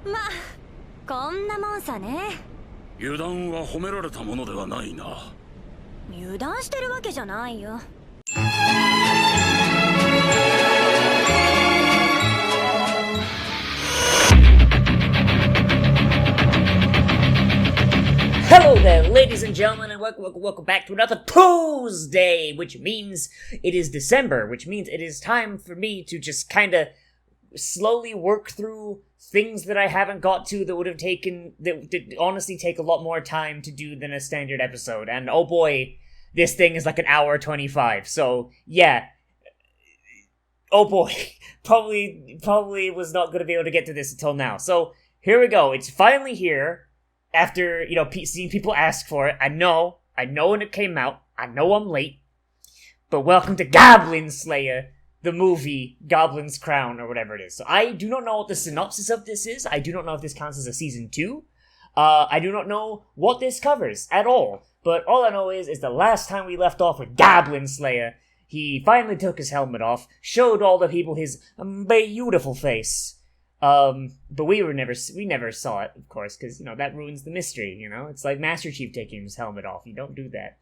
ま、こんなもんさね。油断は褒められたものではないな。油断してるわけじゃないよ。Hello there, ladies and gentlemen, and welcome back to another Tuesday, which means it is December, which means it is time for me to just kind of slowly work through things that I haven't got to that would honestly take a lot more time to do than a standard episode, and oh boy, this thing is like an hour 25, so yeah. Oh boy, probably was not going to be able to get to this until now, so here we go, it's finally here. After, seeing people ask for it, I know when it came out, I know I'm late, but welcome to Goblin Slayer, the movie, Goblin's Crown, or whatever it is. So I do not know what the synopsis of this is, I do not know if this counts as a season 2, I do not know what this covers at all, but all I know is the last time we left off with Goblin Slayer, he finally took his helmet off, showed all the people his beautiful face. But we never saw it, of course, because, that ruins the mystery, It's like Master Chief taking his helmet off. You don't do that.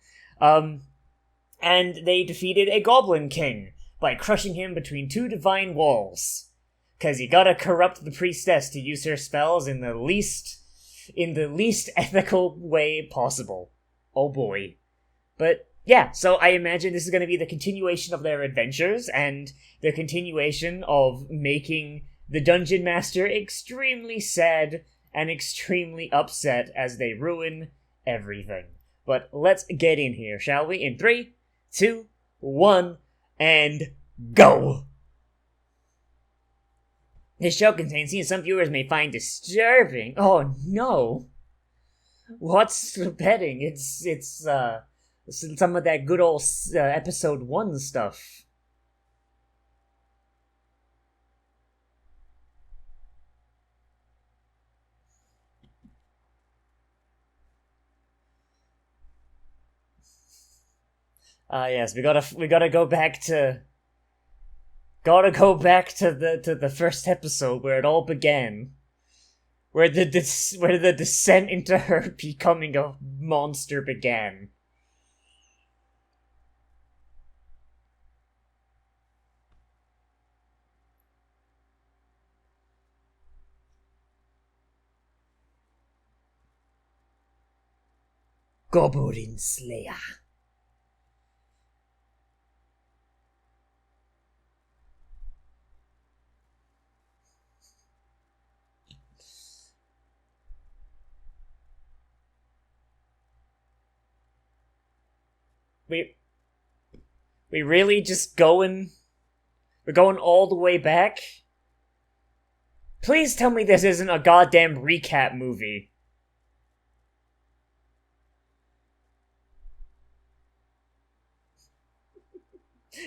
And they defeated a Goblin King by crushing him between two divine walls. Because you gotta corrupt the priestess to use her spells in the least ethical way possible. Oh boy. But, yeah, so I imagine this is gonna be the continuation of their adventures, and the continuation of making the Dungeon Master extremely sad and extremely upset as they ruin everything. But let's get in here, shall we? In 3, 2, 1, and go! This show contains scenes some viewers may find disturbing. Oh no! What's the betting? It's some of that good old episode 1 stuff. Yes, we gotta go back to the first episode where it all began, where the descent into her becoming a monster began. Goblin Slayer. We really just we're going all the way back? Please tell me this isn't a goddamn recap movie.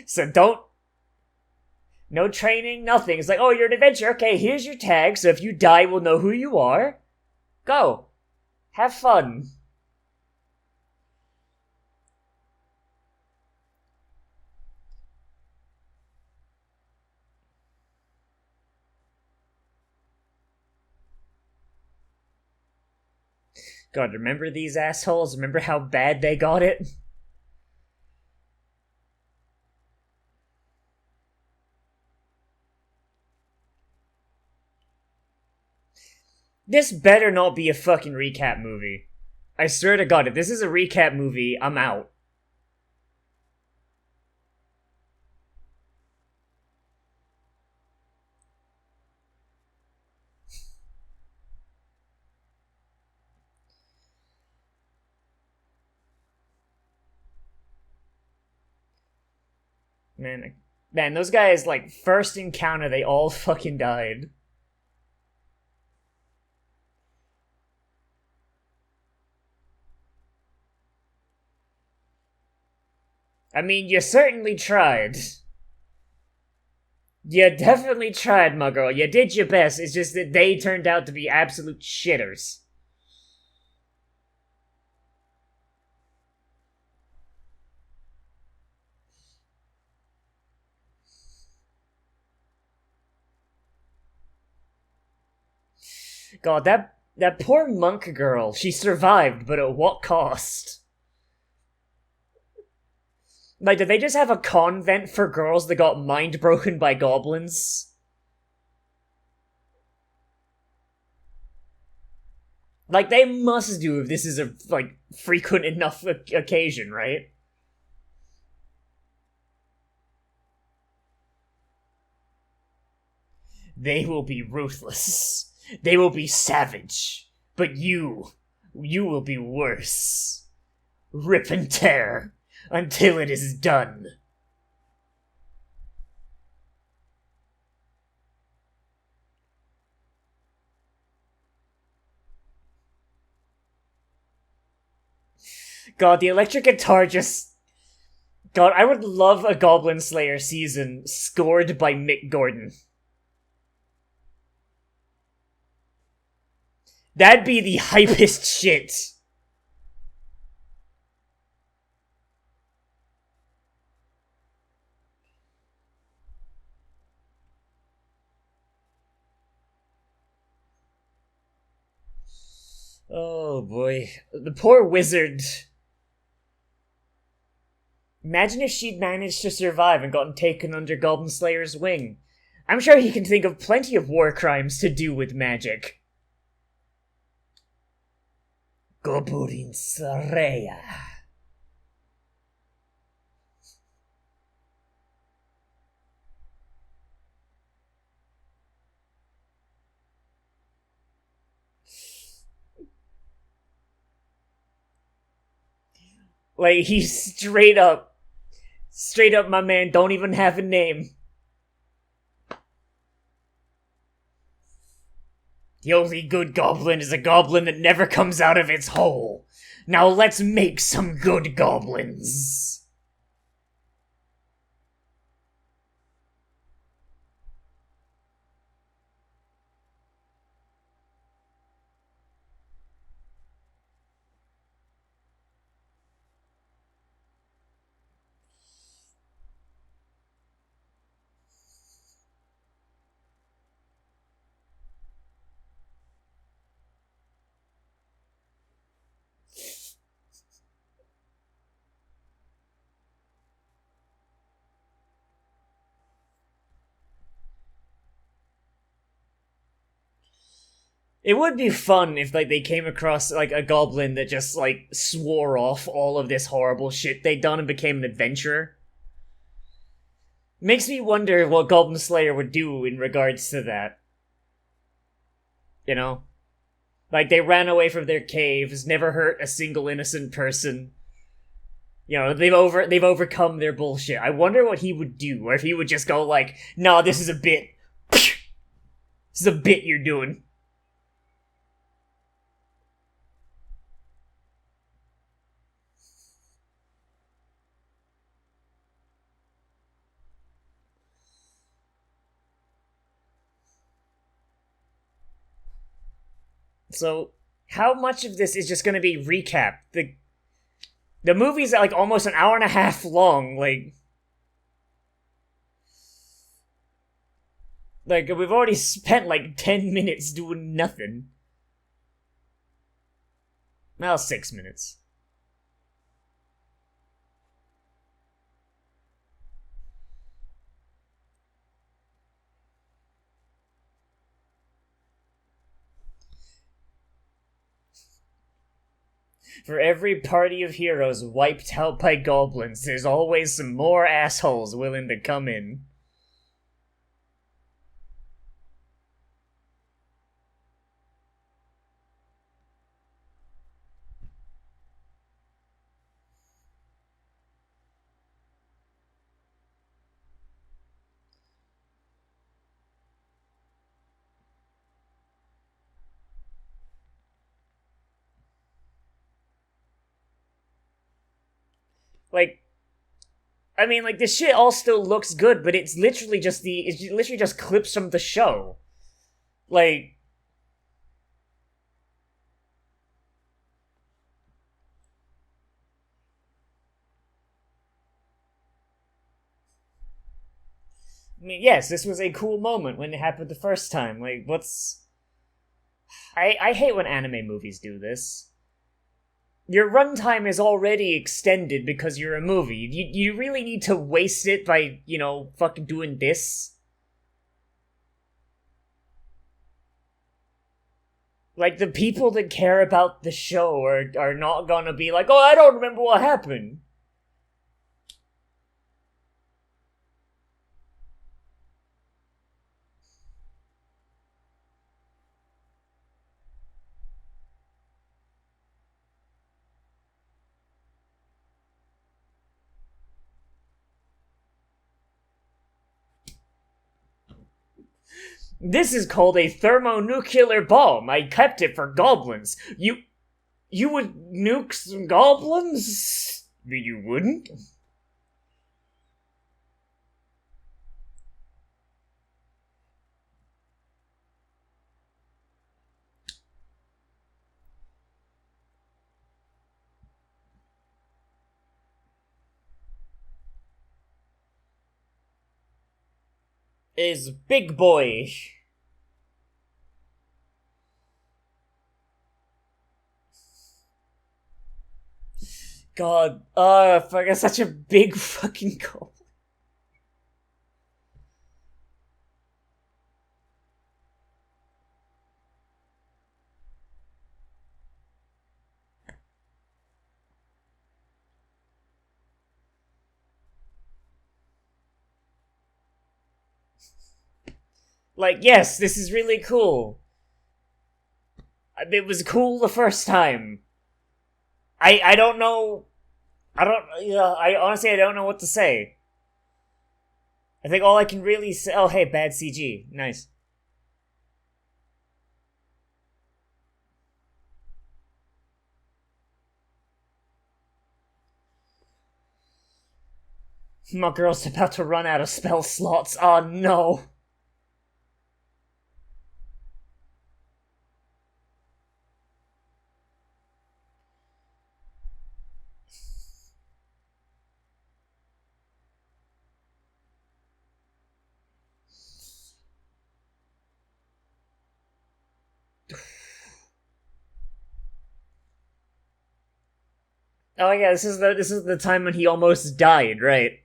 So no training, nothing. It's like, oh, you're an adventurer. Okay, here's your tag, so if you die, we'll know who you are. Go. Have fun. God, remember these assholes? Remember how bad they got it? This better not be a fucking recap movie. I swear to God, if this is a recap movie, I'm out. Man, those guys, like, first encounter, they all fucking died. I mean, you certainly tried. You definitely tried, my girl. You did your best. It's just that they turned out to be absolute shitters. God, that poor monk girl. She survived, but at what cost? Like, did they just have a convent for girls that got mind broken by goblins? Like, they must do if this is a, like, frequent enough occasion, right? They will be ruthless. They will be savage. But you will be worse. Rip and tear until it is done. God, the electric guitar just... God, I would love a Goblin Slayer season scored by Mick Gordon. That'd be the hypest shit. Oh boy. The poor wizard. Imagine if she'd managed to survive and gotten taken under Goblin Slayer's wing. I'm sure he can think of plenty of war crimes to do with magic. Goblin Slayer. Like, he's straight up, my man, don't even have a name. The only good goblin is a goblin that never comes out of its hole. Now let's make some good goblins. It would be fun if, like, they came across, like, a goblin that just, like, swore off all of this horrible shit they'd done and became an adventurer. Makes me wonder what Goblin Slayer would do in regards to that. You know? Like, they ran away from their caves, never hurt a single innocent person. You know, they've overcome their bullshit. I wonder what he would do, or if he would just go like, "Nah, this is a bit. This is a bit you're doing." So, how much of this is just going to be recap? The movie's like almost an hour and a half long. Like we've already spent like 10 minutes doing nothing. Well, 6 minutes. For every party of heroes wiped out by goblins, there's always some more assholes willing to come in. Like, I mean, like, this shit all still looks good, but it's literally just clips from the show. Like, I mean, yes, this was a cool moment when it happened the first time. Like, I hate when anime movies do this. Your runtime is already extended because you're a movie. You really need to waste it by, fucking doing this? Like, the people that care about the show are not gonna be like, oh, I don't remember what happened. This is called a thermonuclear bomb. I kept it for goblins. You would nuke some goblins? You wouldn't? Is big boy. God, fuck, it's such a big fucking goal. Like, yes, this is really cool. It was cool the first time. I don't know. I honestly, I don't know what to say. I think all I can really say. Oh, hey, bad CG. Nice. My girl's about to run out of spell slots. Oh no. Oh yeah, this is the time when he almost died, right?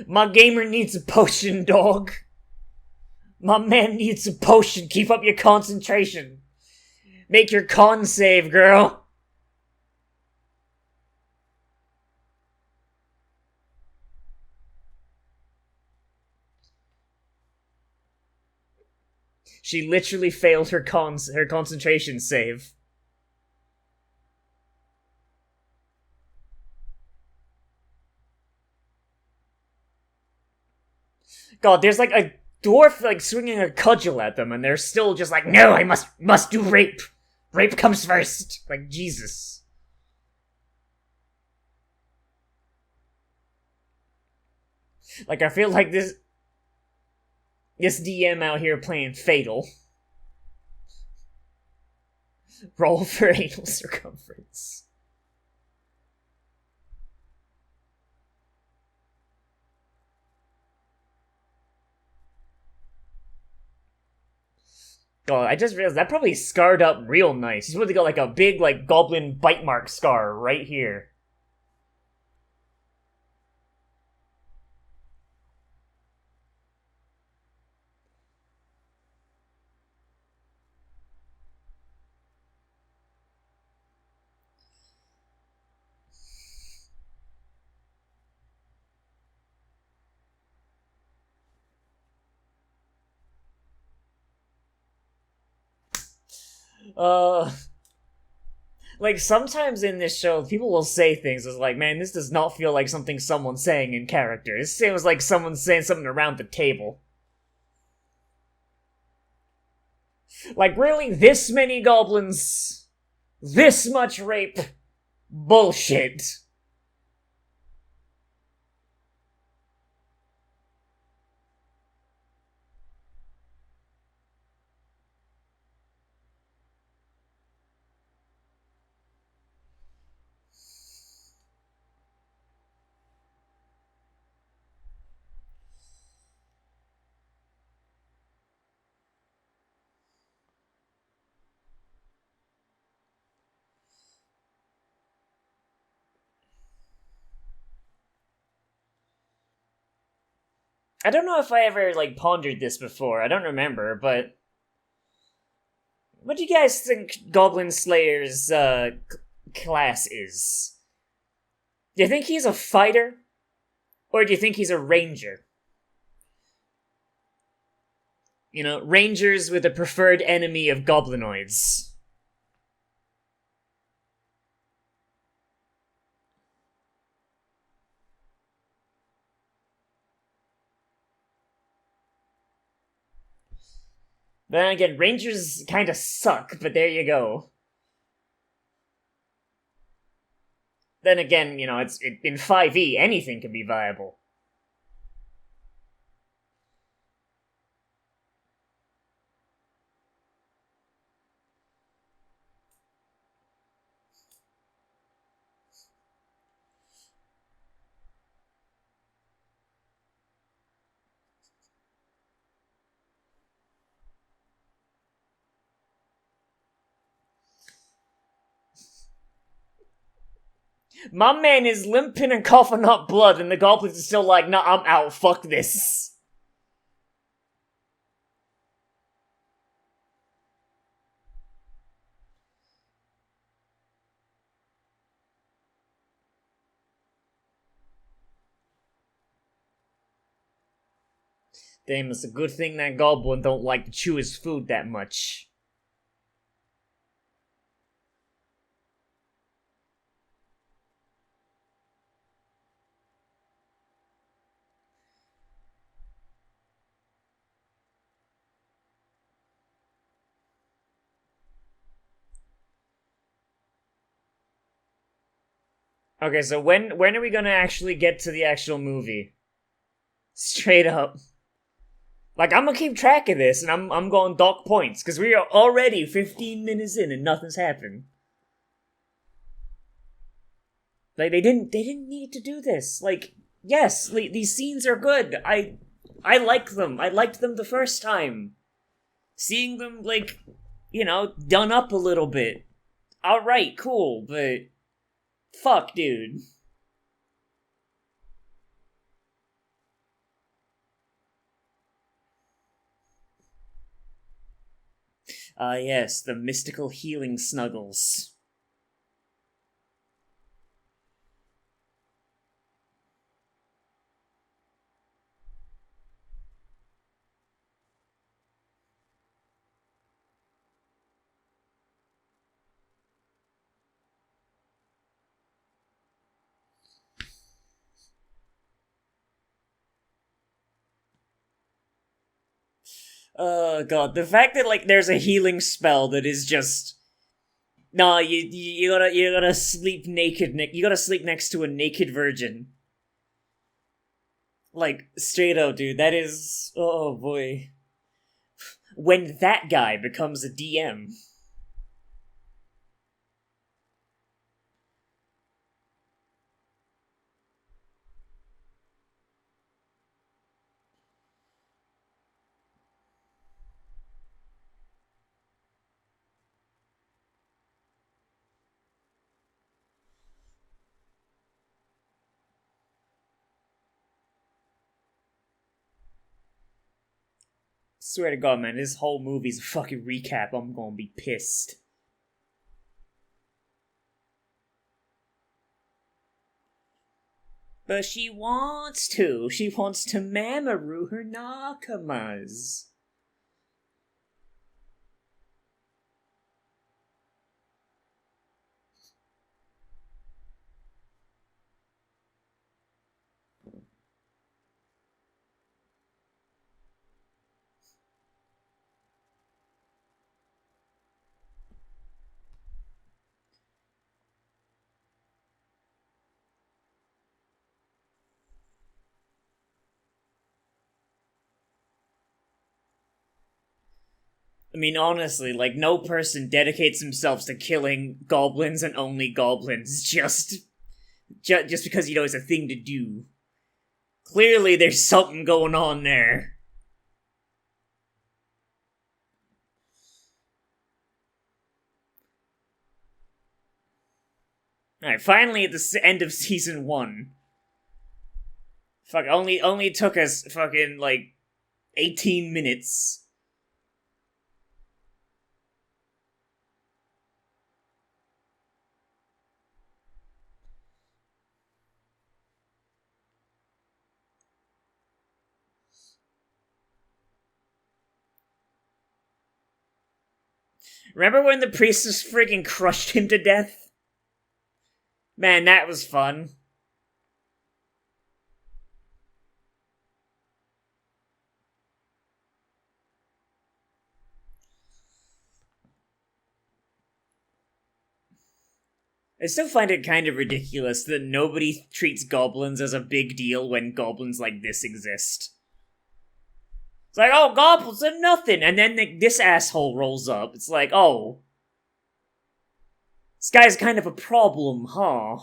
My gamer needs a potion, dog. My man needs a potion. Keep up your concentration. Make your con save, girl. She literally failed her concentration save. God, there's like a dwarf like swinging a cudgel at them, and they're still just like, no, I must do rape. Rape comes first. Like, Jesus. Like, I feel like this DM out here playing Fatal. Roll for anal circumference. God, I just realized that probably scarred up real nice. He's probably got like a big, like, goblin bite mark scar right here. Like, sometimes in this show, people will say things as like, man, this does not feel like something someone's saying in character. It seems like someone's saying something around the table. Like, really? This many goblins? This much rape? Bullshit. I don't know if I ever, like, pondered this before. I don't remember, but... What do you guys think Goblin Slayer's, class is? Do you think he's a fighter? Or do you think he's a ranger? You know, rangers with a preferred enemy of goblinoids. Then again, rangers kinda suck, but there you go. Then again, you know, in 5e, anything can be viable. My man is limping and coughing up blood, and the goblins are still like, nah, I'm out, fuck this. Damn, it's a good thing that goblin don't like to chew his food that much. Okay, so when are we gonna actually get to the actual movie? Straight up. Like, I'm gonna keep track of this, and I'm going dock points, because we are already 15 minutes in and nothing's happened. Like, they didn't need to do this. Like, yes, these scenes are good. I like them. I liked them the first time. Seeing them, like, you know, done up a little bit. Alright, cool, but... Fuck, dude. Ah, yes, the mystical healing snuggles. Oh god, the fact that like there's a healing spell that is just nah, you gotta sleep naked. You gotta sleep next to a naked virgin. Like straight up, dude. That is oh boy. When that guy becomes a DM. Swear to God, man, this whole movie's a fucking recap. I'm gonna be pissed. But she wants to. She wants to Mamoru her nakamas. I mean, honestly, like, no person dedicates themselves to killing goblins and only goblins just because, you know, it's a thing to do. Clearly, there's something going on there. Alright, finally at the end of Season 1. Fuck, only took us fucking, like, 18 minutes. Remember when the priestess freaking crushed him to death? Man, that was fun. I still find it kind of ridiculous that nobody treats goblins as a big deal when goblins like this exist. It's like, oh, goblins are nothing, and then this asshole rolls up. It's like, oh, this guy's kind of a problem, huh?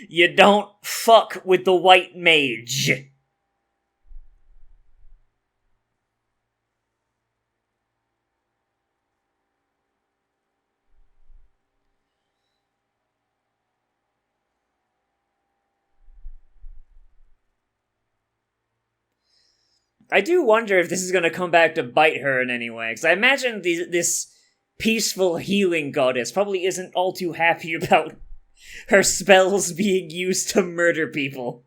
You don't fuck with the white mage. I do wonder if this is gonna come back to bite her in any way, because I imagine this peaceful healing goddess probably isn't all too happy about her spells being used to murder people.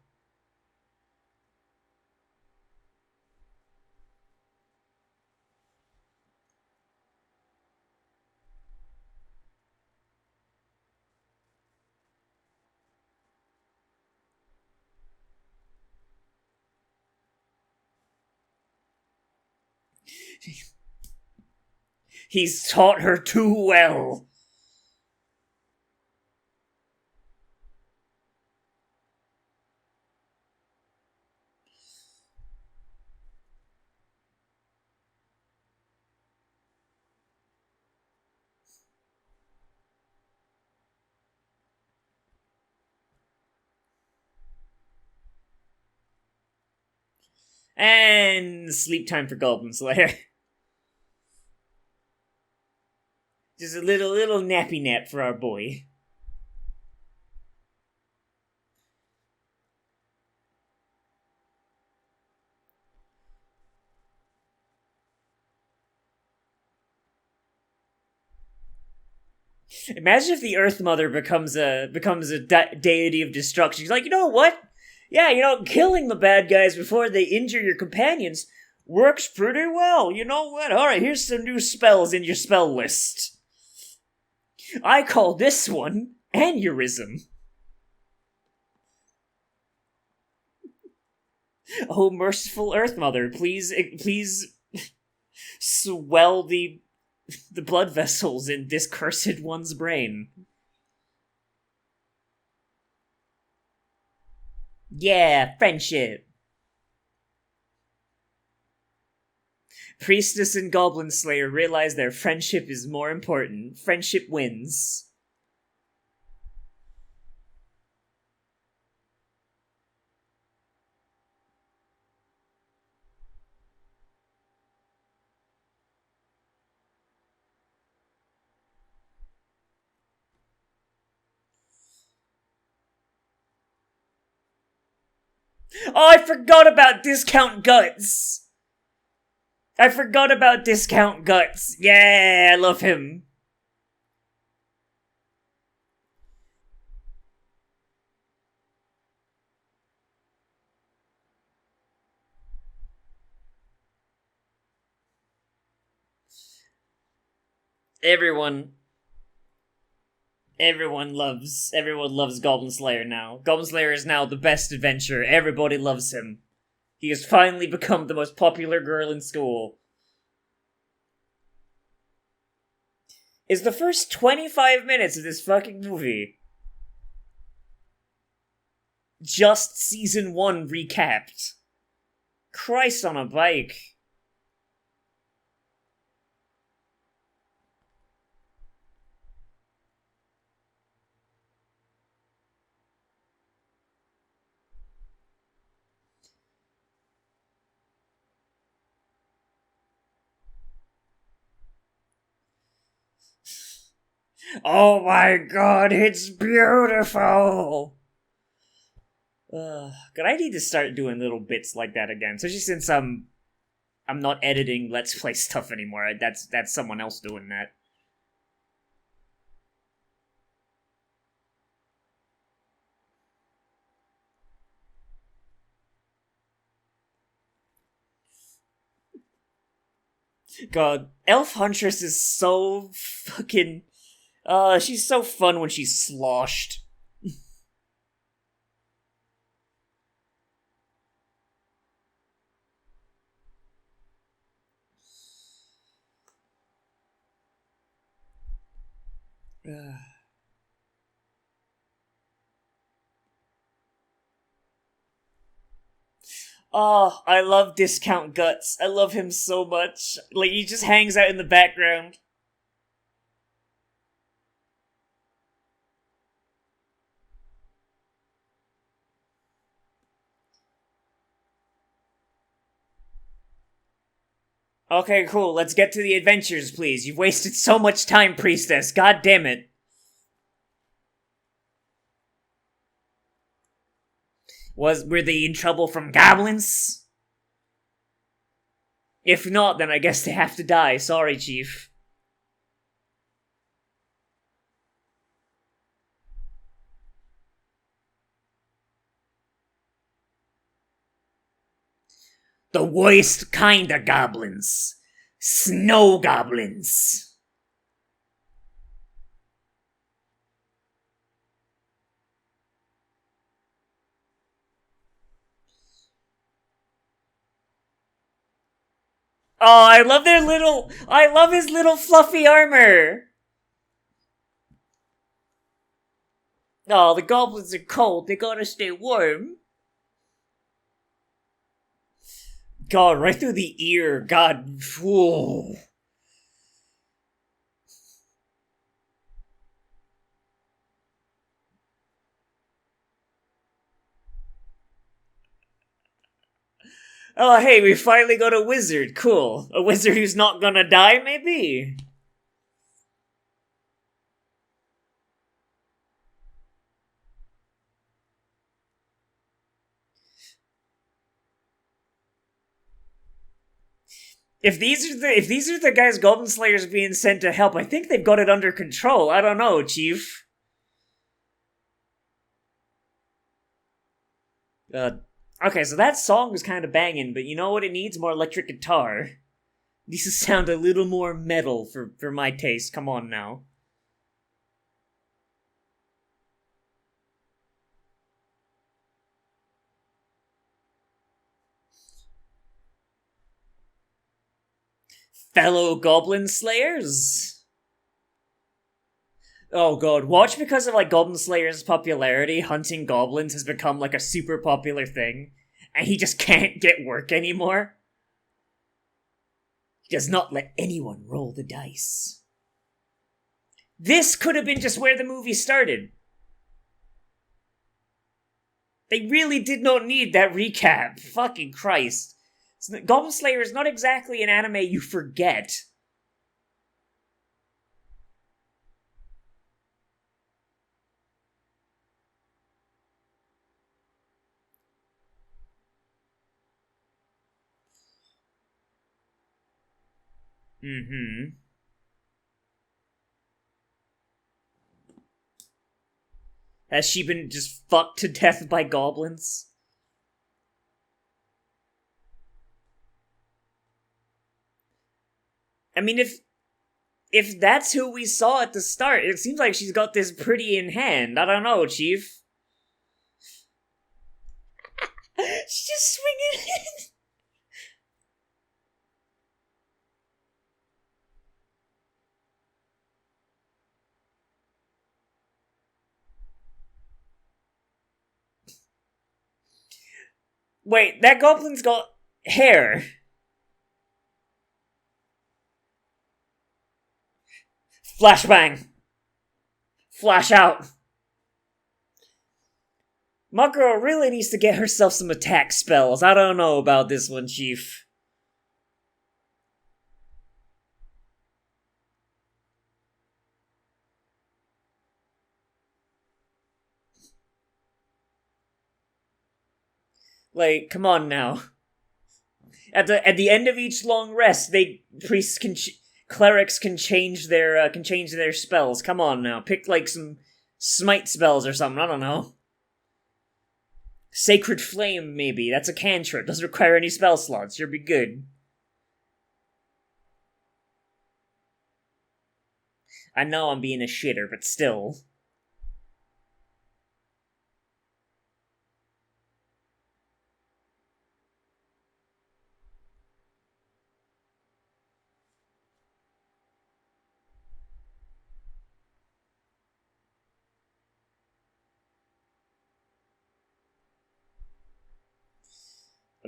He's taught her too well. And sleep time for Goblin Slayer. Just a little nappy nap for our boy. Imagine if the Earth Mother becomes a deity of destruction. She's like, you know what? Yeah, killing the bad guys before they injure your companions works pretty well. You know what? Alright, here's some new spells in your spell list. I call this one Aneurysm. Oh, merciful Earth Mother, please swell the blood vessels in this cursed one's brain. Yeah, friendship. Priestess and Goblin Slayer realize their friendship is more important. Friendship wins. Oh, I forgot about Discount Guts! Yeah, I love him. Everyone loves Goblin Slayer now. Goblin Slayer is now the best adventurer. Everybody loves him. He has finally become the most popular girl in school. Is the first 25 minutes of this fucking movie. just season 1 recapped. Christ on a bike. Oh my god, it's beautiful! God, I need to start doing little bits like that again, especially since I'm not editing Let's Play stuff anymore. That's someone else doing that. God, Elf Huntress is so fucking... she's so fun when she's sloshed. Oh, I love Discount Guts. I love him so much. Like, he just hangs out in the background. Okay, cool. Let's get to the adventures, please. You've wasted so much time, Priestess. God damn it. Were they in trouble from goblins? If not, then I guess they have to die. Sorry, Chief. The worst kind of goblins. Snow goblins. Oh, I love his little fluffy armor. Oh, the goblins are cold. They gotta stay warm. God, right through the ear. God. Whoa. Oh, hey, we finally got a wizard. Cool. A wizard who's not gonna die, maybe? If these are the guys Goblin Slayer's being sent to help, I think they've got it under control. I don't know, Chief. Okay, so that song was kind of banging, but you know what? It needs more electric guitar. It needs to sound a little more metal for my taste. Come on now. Fellow Goblin Slayers! Oh god, watch because of like Goblin Slayer's popularity, hunting goblins has become like a super popular thing, and he just can't get work anymore. He does not let anyone roll the dice. This could have been just where the movie started. They really did not need that recap. Fucking Christ. Goblin Slayer is not exactly an anime you forget. Mm-hmm. Has she been just fucked to death by goblins? I mean, if that's who we saw at the start, it seems like she's got this pretty in hand. I don't know, Chief. She's just swinging it. Wait, that goblin's got hair. Flashbang. Flash out. My girl really needs to get herself some attack spells. I don't know about this one, Chief. Like, come on now. At the end of each long rest, priests can clerics can change their spells. Come on now, pick like some smite spells or something. I don't know. Sacred Flame, maybe. That's a cantrip. Doesn't require any spell slots. You'll be good. I know I'm being a shitter, but still.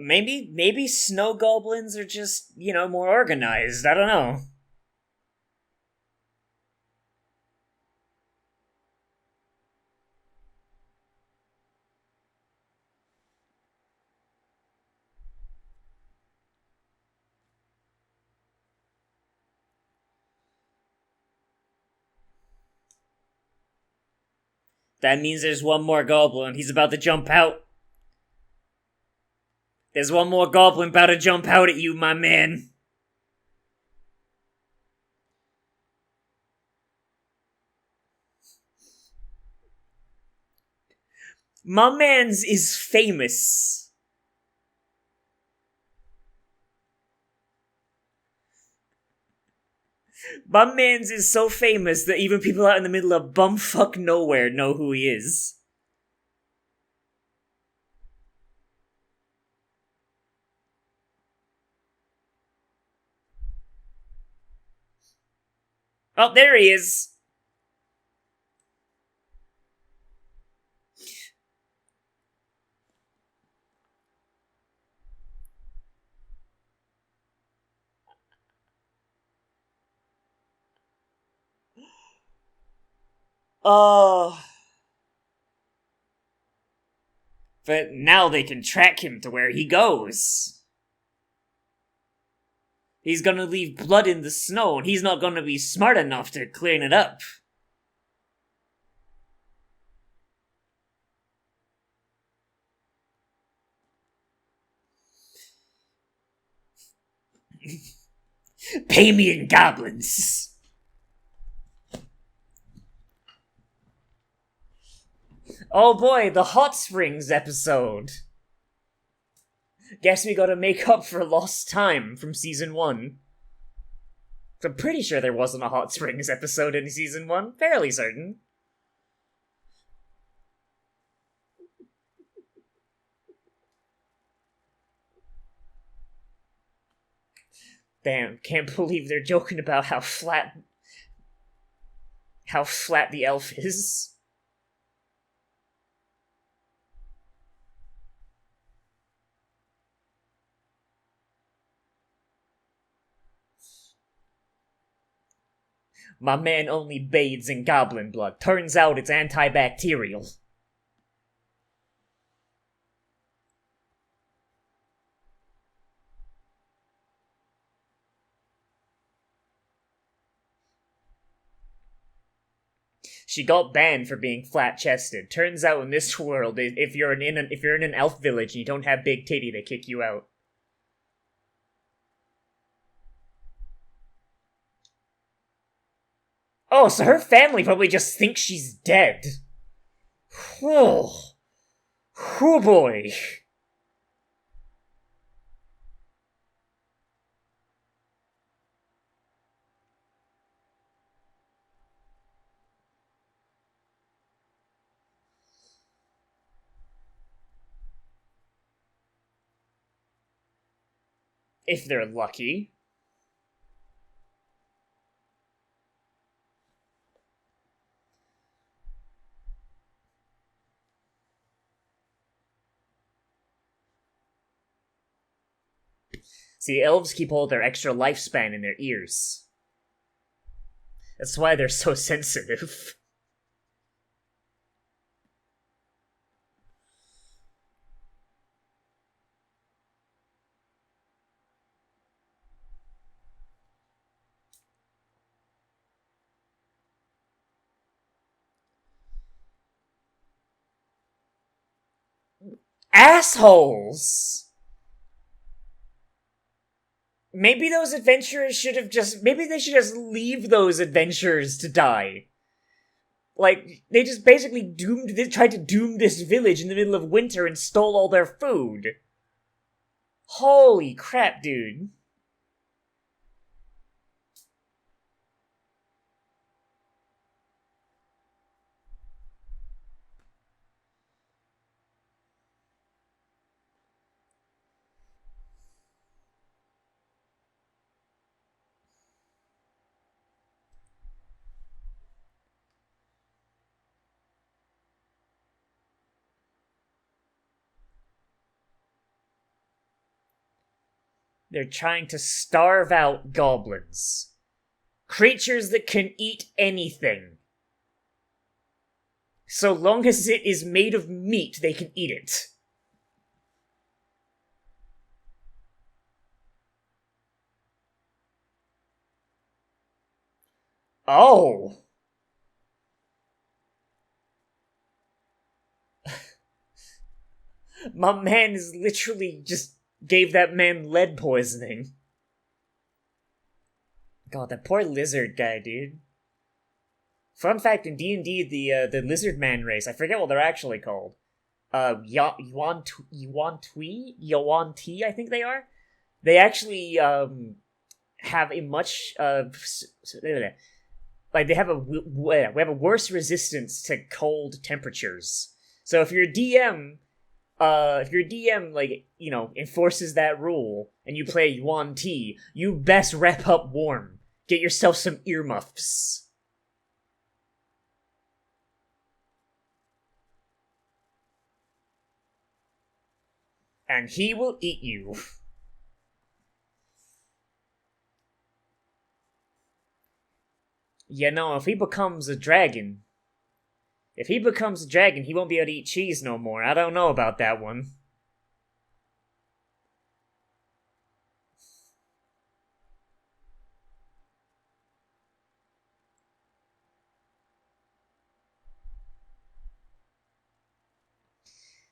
Maybe snow goblins are just, more organized. I don't know. That means there's one more goblin. He's about to jump out. There's one more goblin about to jump out at you, my man. My man's is famous. My man's is so famous that even people out in the middle of bumfuck nowhere know who he is. Oh, there he is. Oh. But now they can track him to where he goes. He's gonna leave blood in the snow, and he's not gonna be smart enough to clean it up. Pay me in goblins. Oh boy, the hot springs episode. Guess we gotta make up for lost time from season 1. I'm pretty sure there wasn't a hot springs episode in season 1. Fairly certain. Damn, can't believe they're joking about how flat the elf is. My man only bathes in goblin blood. Turns out it's antibacterial. She got banned for being flat-chested. Turns out in this world, if you're in an elf village and you don't have big titty, they kick you out. Oh, so her family probably just thinks she's dead. Oh, oh boy. If they're lucky. See, elves keep all their extra lifespan in their ears. That's why they're so sensitive. Assholes! Maybe those adventurers should have just... Maybe they should just leave those adventurers to die. Like, they just basically tried to doom this village in the middle of winter and stole all their food. Holy crap, dude. They're trying to starve out goblins. Creatures that can eat anything. So long as it is made of meat, they can eat it. Oh! My man is literally just gave that man lead poisoning. God, that poor lizard guy, dude. Fun fact, in D&D, the lizard man race, I forget what they're actually called. Yuan Ti, I think they are? They actually, have a much, like, we have a worse resistance to cold temperatures. So if you're a DM, like, you know, enforces that rule, and you play Yuan Ti, you best rep up warm. Get yourself some earmuffs. And he will eat you. You know, if he becomes a dragon, he won't be able to eat cheese no more. I don't know about that one.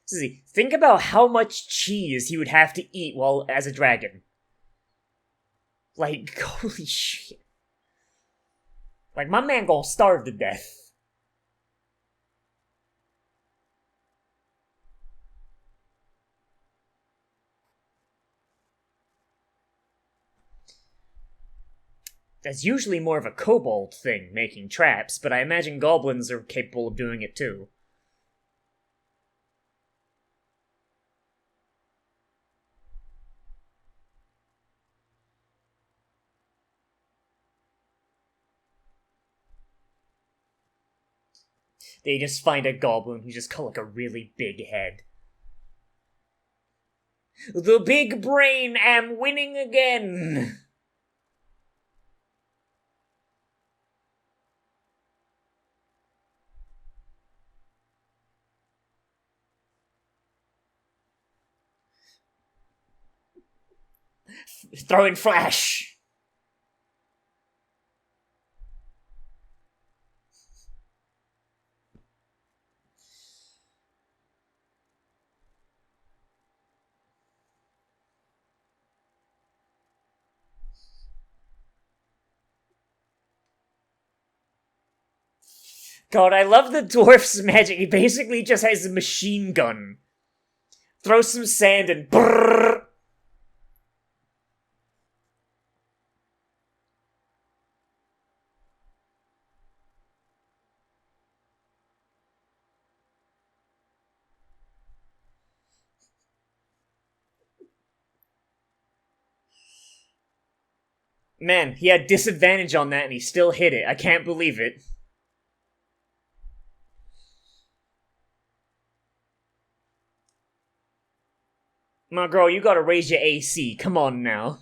See, think about how much cheese he would have to eat while as a dragon. Like, holy shit. Like, my man gonna starve to death. That's usually more of a kobold thing, making traps, but I imagine goblins are capable of doing it too. They just find a goblin who just got like a really big head. The big brain am winning again! Throwing flash! God, I love the dwarf's magic. He basically just has a machine gun. Throw some sand and brrrr. Man, he had disadvantage on that and he still hit it. I can't believe it. My girl, you gotta raise your AC. Come on now.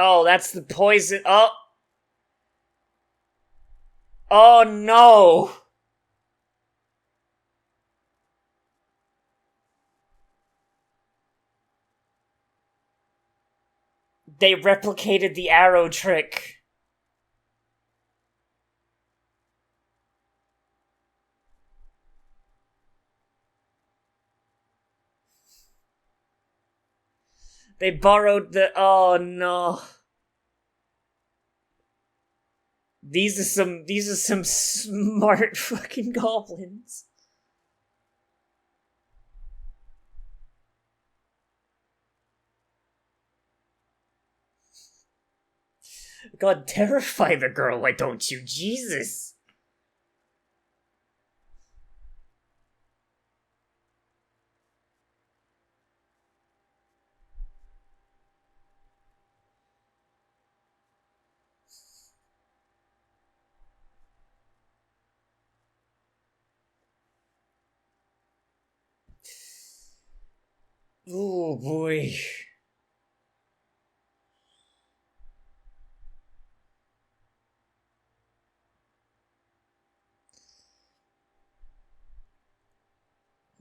Oh, that's the poison. Oh. Oh no. They replicated the arrow trick. They borrowed the... Oh no. These are some smart fucking goblins. God, terrify the girl, why don't you? Jesus. Oh boy.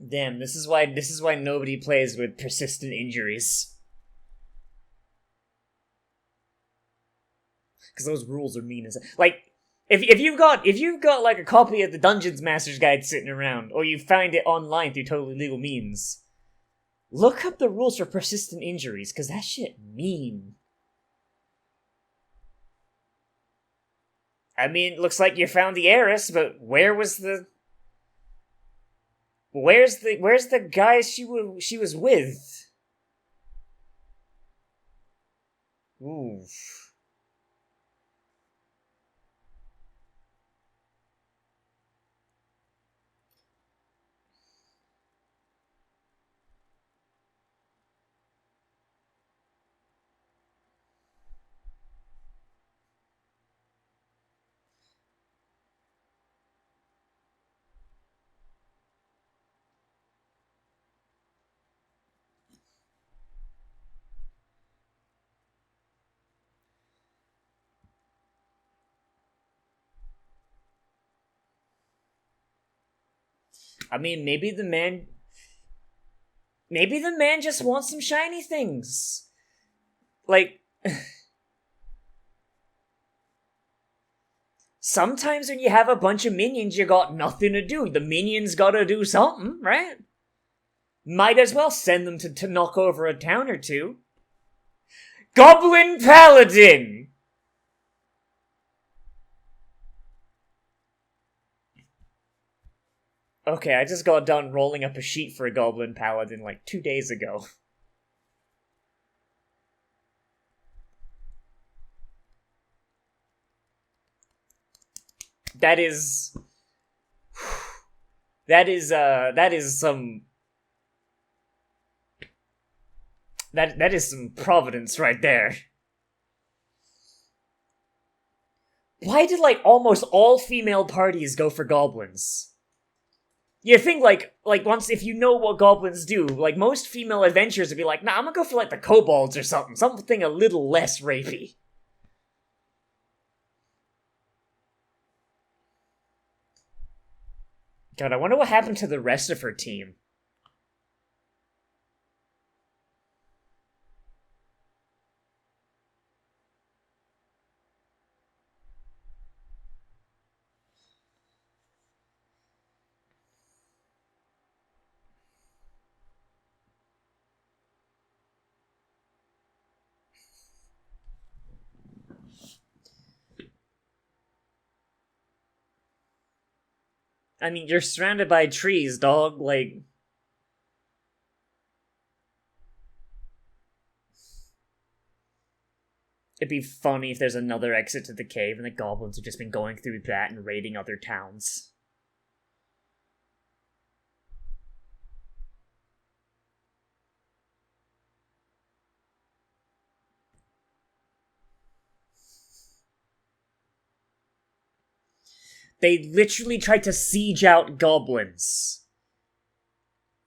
Damn, this is why nobody plays with persistent injuries. Because those rules are mean as like if you've got like a copy of the Dungeons Master's Guide sitting around, or you find it online through totally legal means, look up the rules for persistent injuries, because that shit mean. I mean, it looks like you found the heiress, but where's the guy she was with? Ooh. I mean, maybe the man just wants some shiny things. Like, sometimes when you have a bunch of minions, you got nothing to do. The minions gotta do something, right? Might as well send them to knock over a town or two. Goblin Paladin! Okay, I just got done rolling up a sheet for a Goblin Paladin like 2 days ago. That is some providence right there. Why did like almost all female parties go for goblins? You think like once if you know what goblins do, like most female adventurers would be like, nah, I'm gonna go for like the kobolds or something a little less rapey. God, I wonder what happened to the rest of her team. I mean, you're surrounded by trees, dog, like... It'd be funny if there's another exit to the cave and the goblins have just been going through that and raiding other towns. They literally tried to siege out goblins.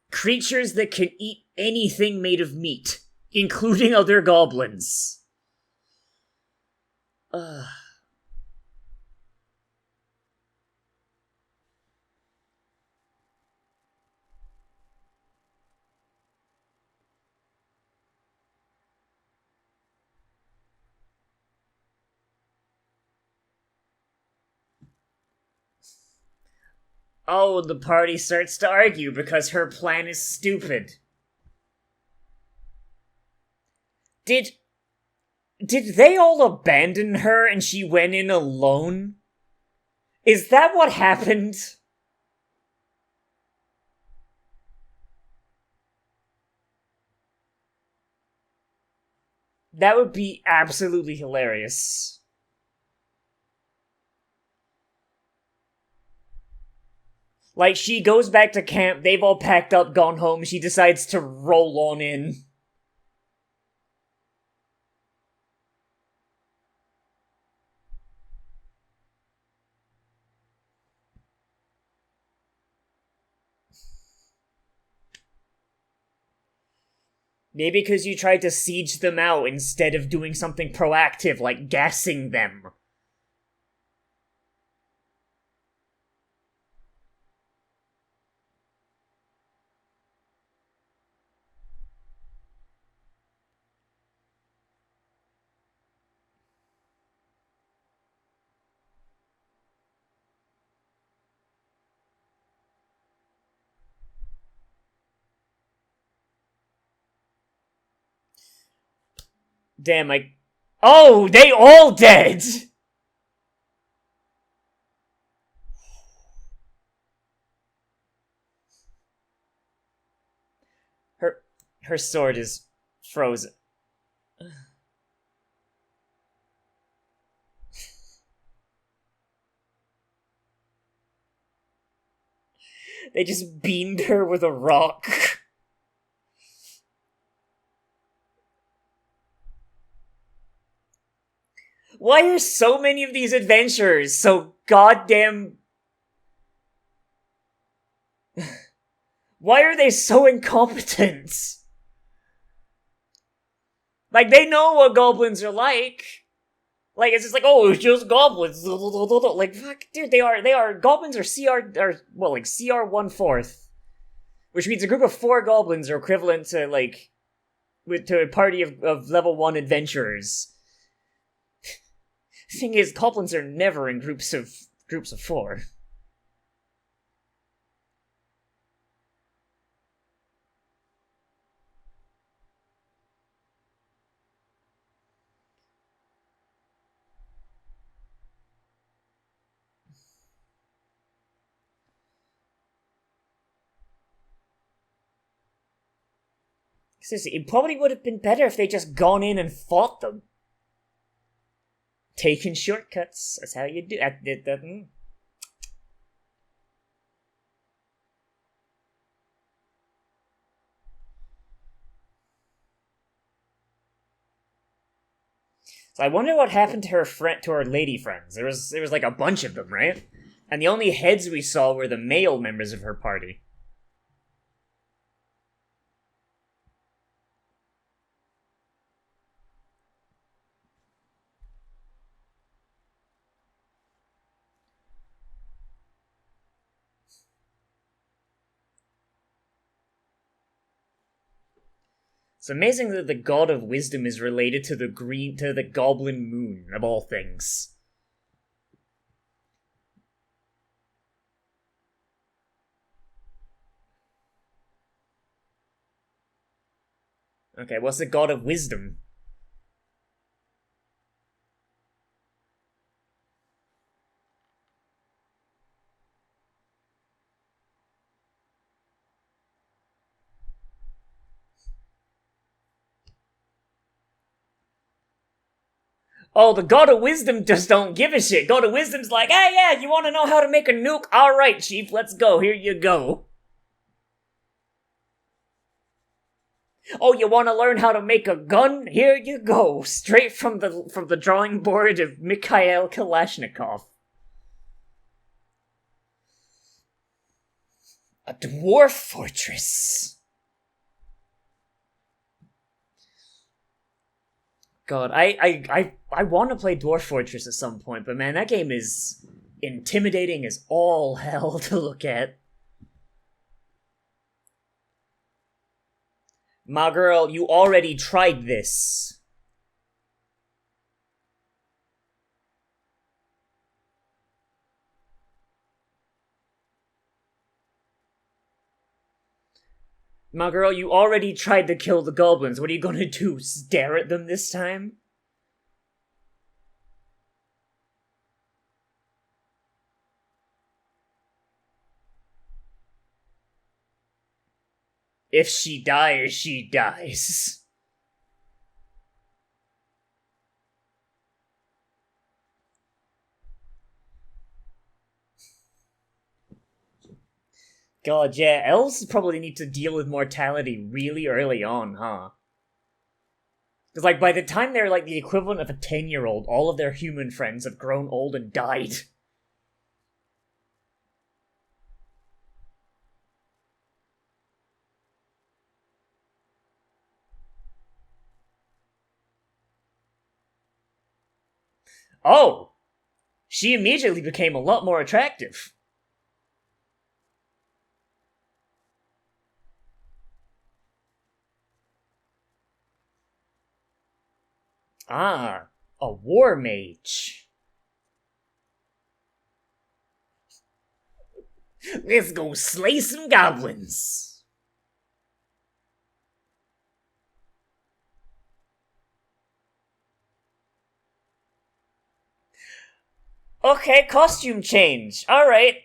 Creatures that can eat anything made of meat, including other goblins. Ugh. Oh, the party starts to argue because her plan is stupid. Did they all abandon her and she went in alone? Is that what happened? That would be absolutely hilarious. Like, she goes back to camp, they've all packed up, gone home, she decides to roll on in. Maybe because you tried to siege them out instead of doing something proactive like gassing them. Damn, Oh, they all dead! Her sword is frozen. They just beamed her with a rock. Why are so many of these adventurers so goddamn... Why are they so incompetent? Like, they know what goblins are like. Like, it's just like, oh, it's just goblins. Like, fuck, dude, they are, goblins are CR 1/4. Which means a group of 4 goblins are equivalent to, like, to a party of level 1 adventurers. The thing is, goblins are never in groups of 4. Seriously, it probably would have been better if they just gone in and fought them. Taking shortcuts. That's how you do it. So I wonder what happened to her lady friends. There was like a bunch of them, right? And the only heads we saw were the male members of her party. It's amazing that the god of wisdom is related to the goblin moon, of all things. Okay, what's the god of wisdom? Oh, the god of wisdom just don't give a shit. God of wisdom's like, hey, yeah, you want to know how to make a nuke? All right, chief, let's go. Here you go. Oh, you want to learn how to make a gun? Here you go. Straight from the drawing board of Mikhail Kalashnikov. A dwarf fortress. God, I want to play Dwarf Fortress at some point, but man, that game is intimidating as all hell to look at. My girl, you already tried this. My girl, you already tried to kill the goblins. What are you gonna do? Stare at them this time? If she dies, she dies. God, yeah, elves probably need to deal with mortality really early on, huh? Because, like, by the time they're, like, the equivalent of a 10-year-old, all of their human friends have grown old and died. Oh! She immediately became a lot more attractive. Ah, a war mage. Let's go slay some goblins. Okay, costume change. Alright.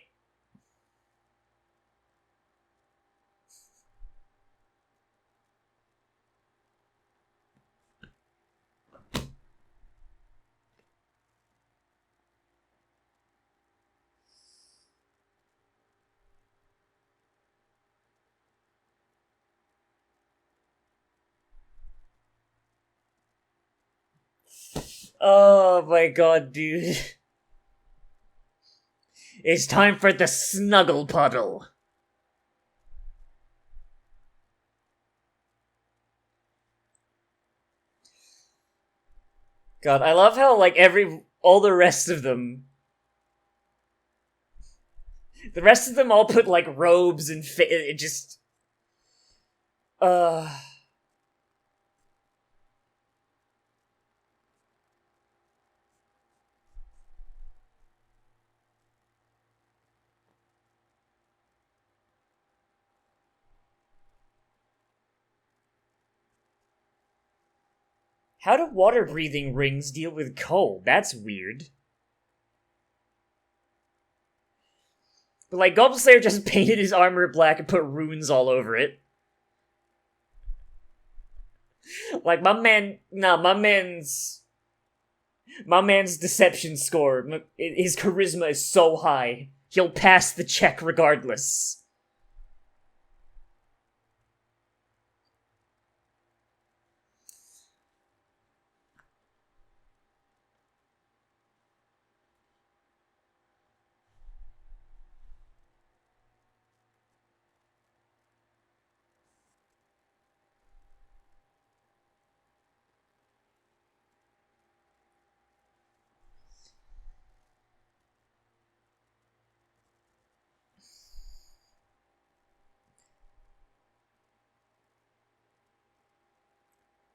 Oh my god, dude. It's time for the snuggle puddle. God, I love how, like, all the rest of them... The rest of them all put, like, robes and it just... How do water-breathing rings deal with cold? That's weird. But, like, Goblin Slayer just painted his armor black and put runes all over it. Like, my man's deception score, his charisma is so high, he'll pass the check regardless.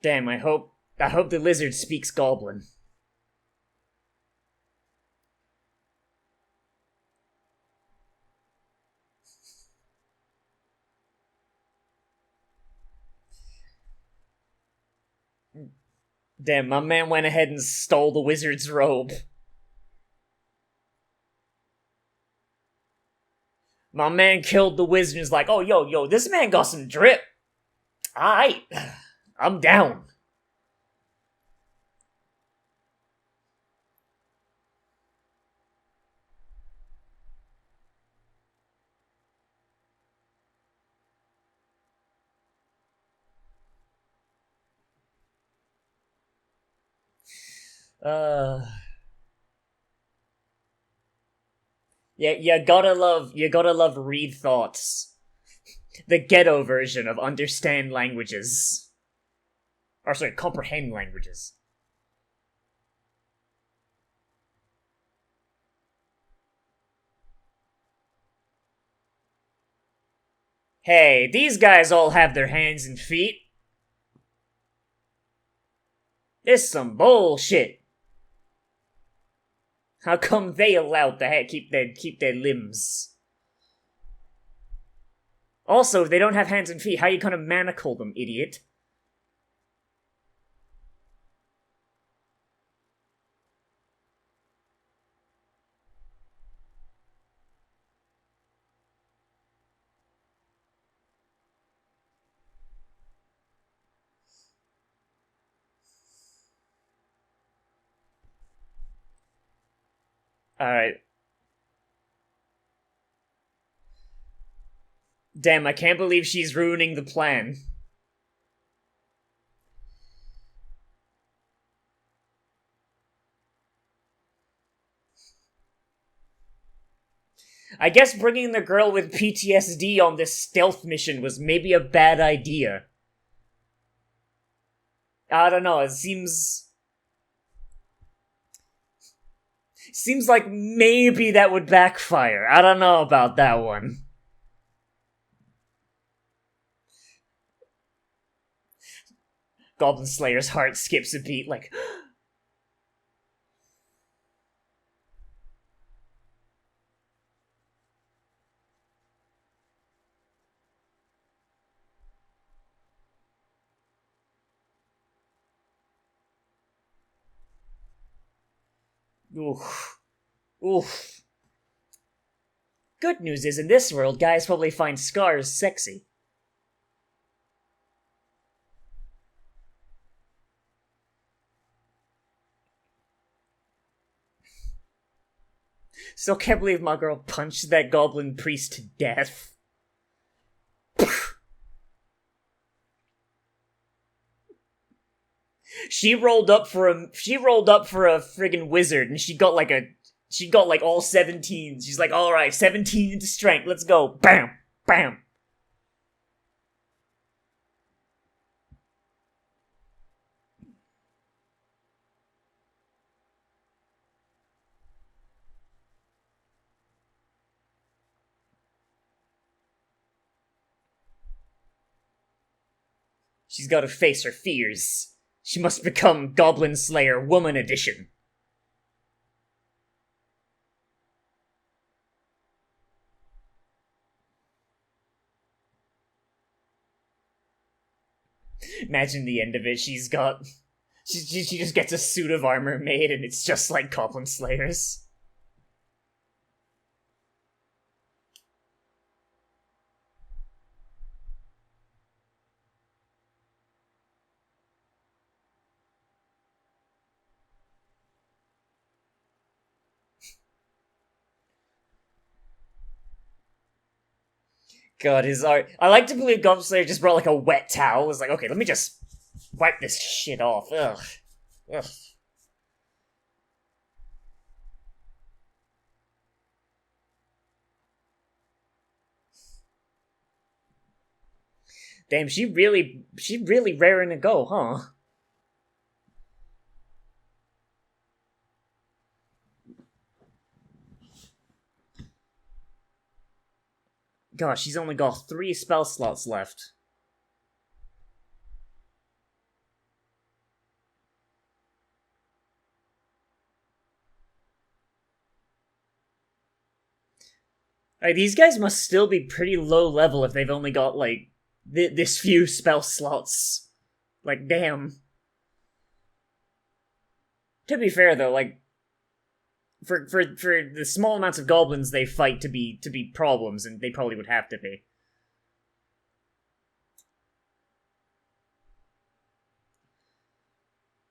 Damn, I hope the lizard speaks Goblin. Damn, my man went ahead and stole the wizard's robe. My man killed the wizard and is like, oh, yo, this man got some drip. Alright, I'm down. Yeah, you gotta love read thoughts. The ghetto version of understand languages. Or sorry, comprehend languages. Hey, these guys all have their hands and feet. This some bullshit. How come they allowed to keep their limbs? Also, if they don't have hands and feet, how you gonna manacle them, idiot? Alright. Damn, I can't believe she's ruining the plan. I guess bringing the girl with PTSD on this stealth mission was maybe a bad idea. I don't know, it seems like maybe that would backfire. I don't know about that one. Goblin Slayer's heart skips a beat, like... Oof. Oof. Good news is, in this world, guys probably find scars sexy. Still can't believe my girl punched that goblin priest to death. She rolled up for a friggin' wizard, and she got like all 17s. She's like, alright, 17 into strength, let's go. Bam! Bam! She's gotta face her fears. She must become Goblin Slayer Woman Edition. Imagine the end of it, she just gets a suit of armor made and it's just like Goblin Slayers. God, his art. I like to believe Goblin Slayer just brought like a wet towel. Was like, okay, let me just wipe this shit off. Ugh. Ugh. Damn, she really raring to go, huh? Gosh, she's only got 3 spell slots left. Alright, these guys must still be pretty low level if they've only got, like, this few spell slots. Like, damn. To be fair, though, like, for the small amounts of goblins they fight to be problems, and they probably would have to be.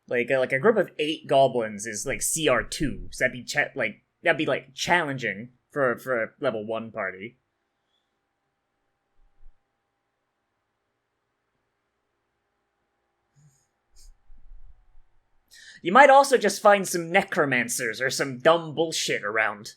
Like a group of 8 goblins is like CR2, so that'd be challenging for a level 1 party. You might also just find some necromancers or some dumb bullshit around.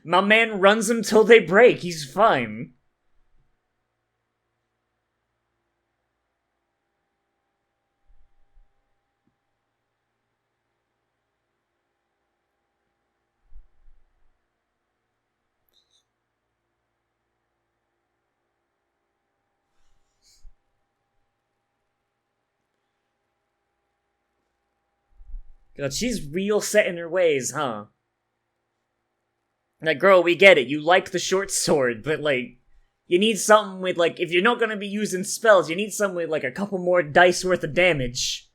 My man runs them till they break, he's fine. God, she's real set in her ways, huh? Like, girl, we get it. You like the short sword, but, like, you need something with, like, if you're not gonna be using spells, you need something with, like, a couple more dice worth of damage.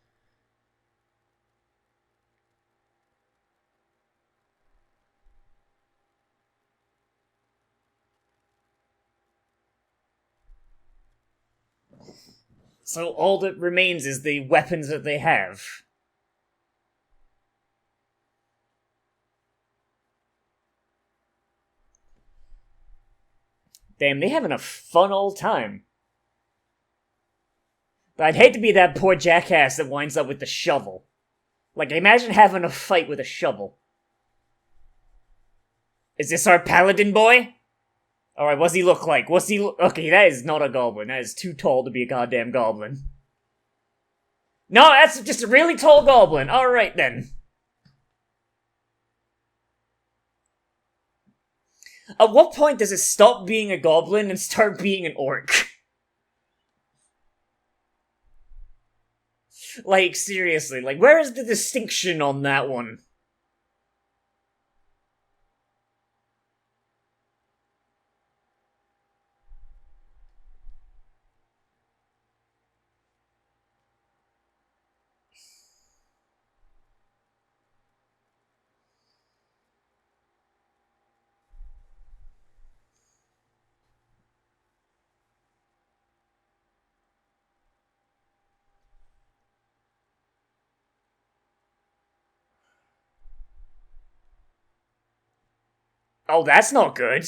So all that remains is the weapons that they have. Damn, they having a fun old time. But I'd hate to be that poor jackass that winds up with the shovel. Like, imagine having a fight with a shovel. Is this our paladin boy? Alright, what's he look like? Okay, that is not a goblin. That is too tall to be a goddamn goblin. No, that's just a really tall goblin. Alright then. At what point does it stop being a goblin and start being an orc? Like, seriously, like, where is the distinction on that one? Oh, that's not good.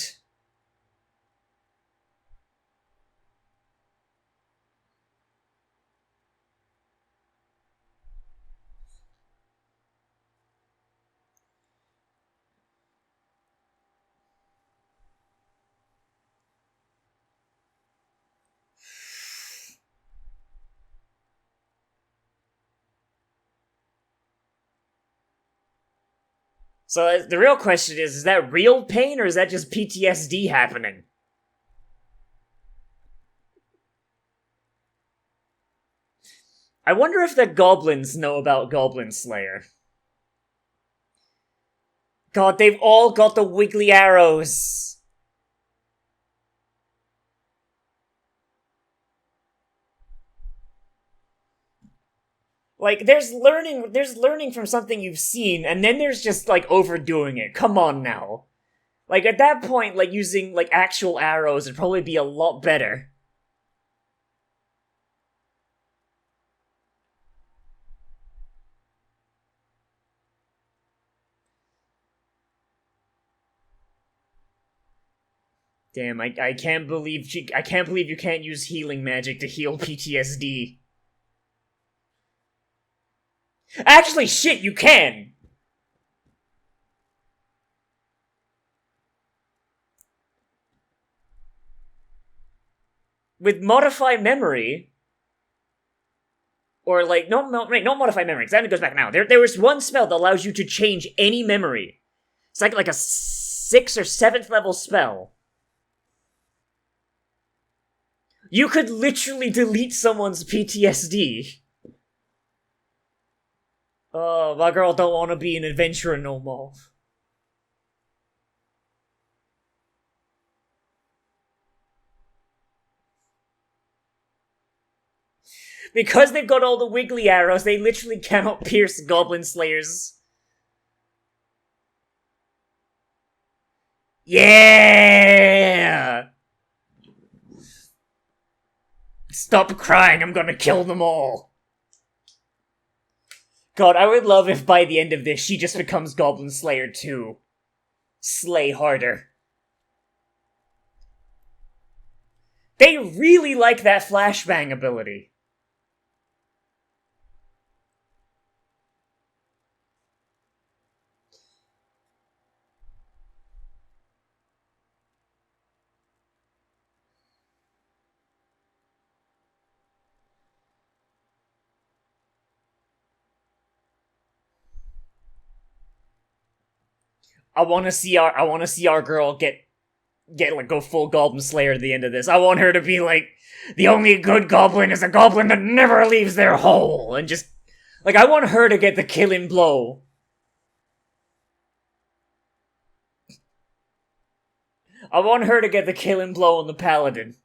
So the real question is that real pain or is that just PTSD happening? I wonder if the goblins know about Goblin Slayer. God, they've all got the wiggly arrows. Like, there's learning from something you've seen, and then there's just, like, overdoing it. Come on now. Like, at that point, like, using, like, actual arrows would probably be a lot better. Damn, I can't believe you can't use healing magic to heal PTSD. Actually, shit, you can! With Modify Memory... Or, like, no, not Modify Memory, because that goes back now. There was one spell that allows you to change any memory. It's like a 6th or 7th level spell. You could literally delete someone's PTSD. Oh, my girl don't want to be an adventurer no more. Because they've got all the wiggly arrows, they literally cannot pierce Goblin Slayers. Yeah! Stop crying, I'm gonna kill them all. God, I would love if by the end of this she just becomes Goblin Slayer too. Slay harder. They really like that flashbang ability. I want to see our girl get like go full Goblin Slayer at the end of this. I want her to be like, the only good goblin is a goblin that never leaves their hole, and just Like, I want her to get the killing blow. I want her to get the killing blow on the paladin.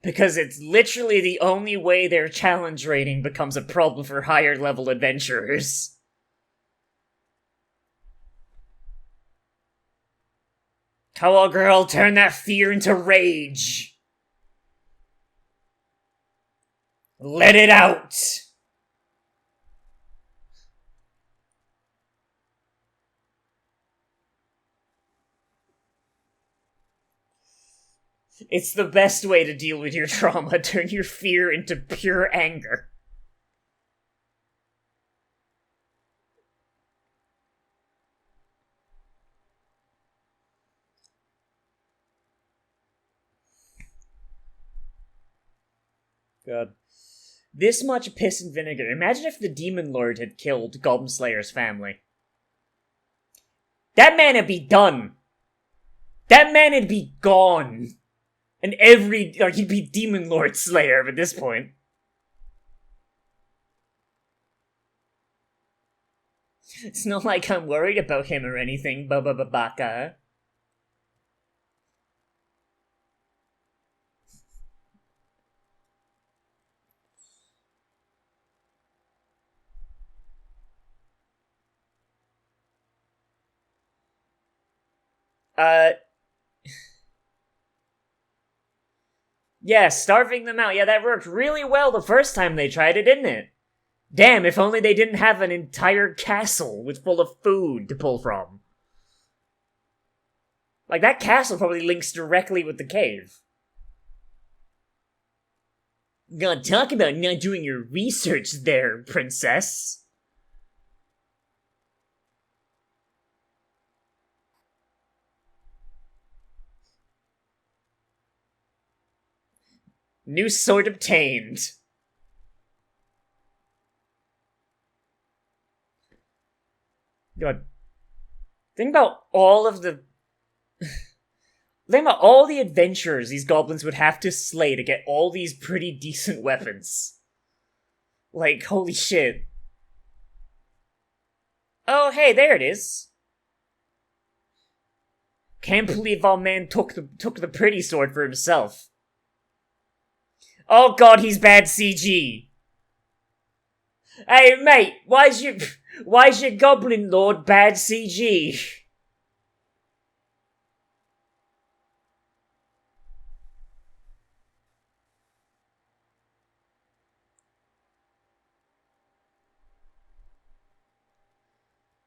Because it's literally the only way their challenge rating becomes a problem for higher level adventurers. Come on, girl, turn that fear into rage. Let it out. It's the best way to deal with your trauma. Turn your fear into pure anger. God. This much piss and vinegar. Imagine if the Demon Lord had killed Goblin Slayer's family. That man would be done. That man would be gone. And he'd be Demon Lord Slayer at this point. It's not like I'm worried about him or anything, Baka. Yeah, starving them out. Yeah, that worked really well the first time they tried it, didn't it? Damn, if only they didn't have an entire castle with full of food to pull from. Like, that castle probably links directly with the cave. God, talk about not doing your research there, princess. New sword obtained. God. Think about all the adventurers these goblins would have to slay to get all these pretty decent weapons. Like, holy shit. Oh, hey, there it is. Can't believe our man took the pretty sword for himself. Oh god, he's bad CG. Hey, mate, why's your Goblin Lord bad CG?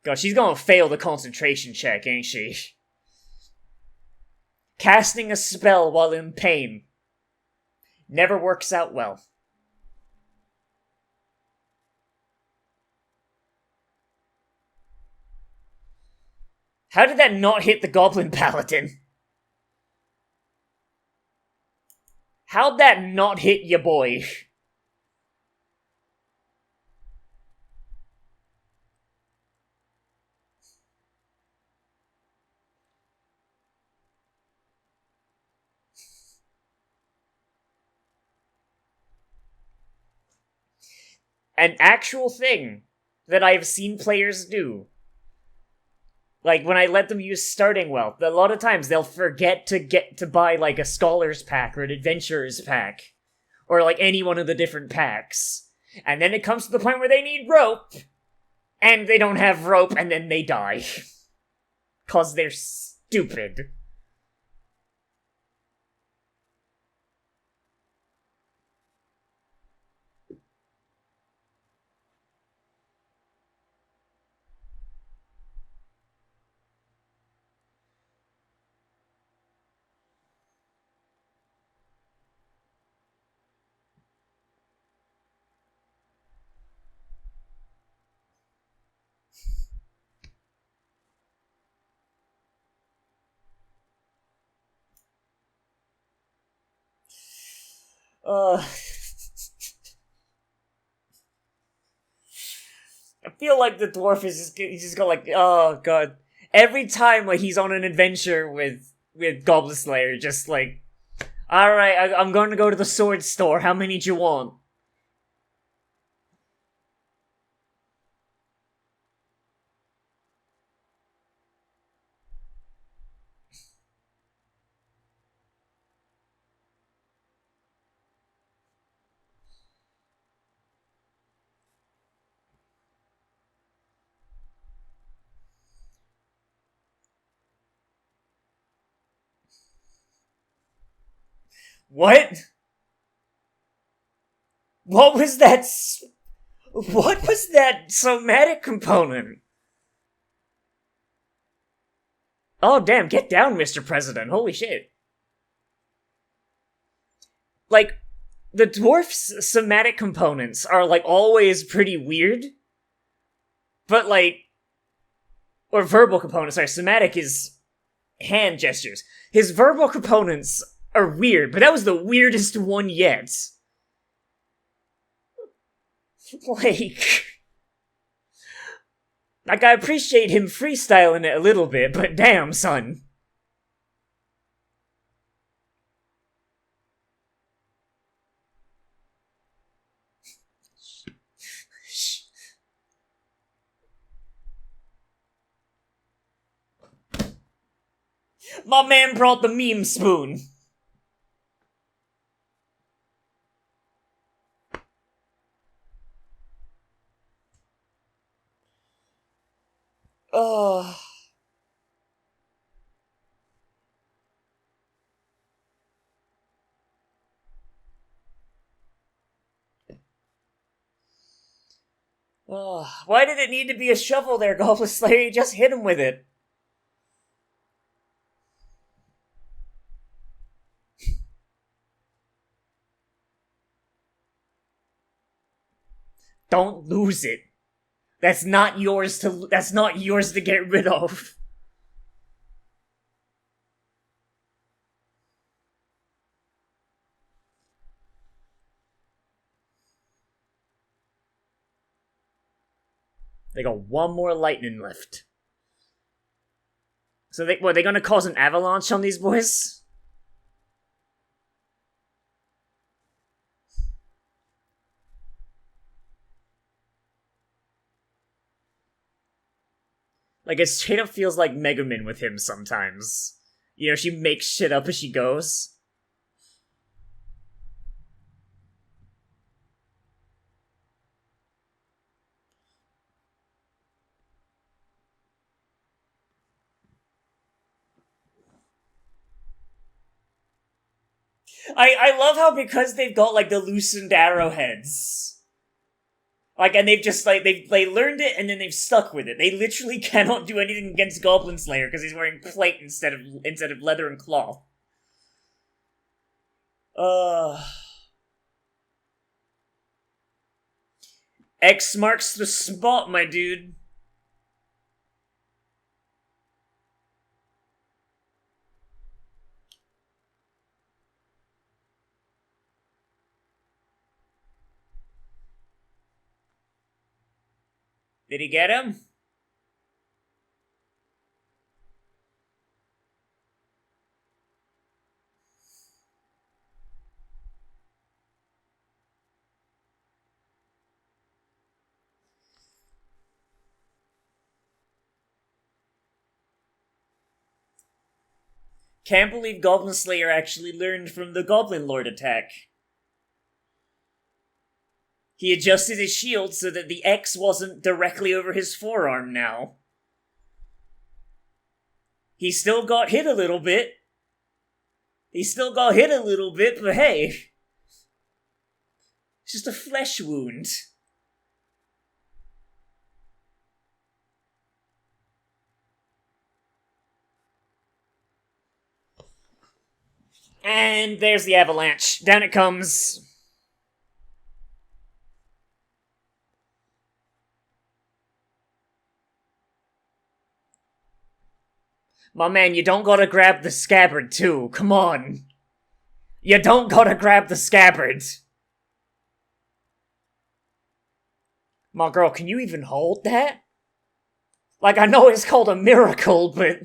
God, she's gonna fail the concentration check, ain't she? Casting a spell while in pain never works out well. How did that not hit the Goblin Paladin? How'd that not hit ya boy? An actual thing that I've seen players do. Like, when I let them use starting wealth, a lot of times they'll forget to buy, like, a Scholar's Pack or an Adventurer's Pack. Or, like, any one of the different packs. And then it comes to the point where they need rope. And they don't have rope, and then they die. 'Cause they're stupid. feel like the dwarf is he's just go like, oh god. Every time like he's on an adventure with Goblin Slayer, just like, alright, I'm going to go to the sword store. How many do you want? What? What was that? What was that somatic component? Oh, damn, get down, Mr. President. Holy shit. Like, the dwarf's somatic components are, like, always pretty weird. But, like... Or verbal components, sorry, somatic is hand gestures. His verbal components are weird, but that was the weirdest one yet. Like... Like, I appreciate him freestyling it a little bit, but damn, son. My man brought the meme spoon. Oh. Oh. Why did it need to be a shovel there, Goblin Slayer? You just hit him with it. Don't lose it. That's not yours to get rid of. They got one more lightning left. So they gonna cause an avalanche on these boys? Like, it straight up feels like Mega Man with him sometimes. You know, she makes shit up as she goes. I love how because they've got, like, the loosened arrowheads. Like, and they've just, like, they learned it and then they've stuck with it. They literally cannot do anything against Goblin Slayer because he's wearing plate instead of leather and cloth. X marks the spot, my dude. Did he get him? Can't believe Goblin Slayer actually learned from the Goblin Lord attack. He adjusted his shield so that the X wasn't directly over his forearm now. He still got hit a little bit. But hey. It's just a flesh wound. And there's the avalanche. Down it comes. My man, you don't gotta grab the scabbard too. Come on. You don't gotta grab the scabbard. My girl, can you even hold that? Like, I know it's called a miracle, but...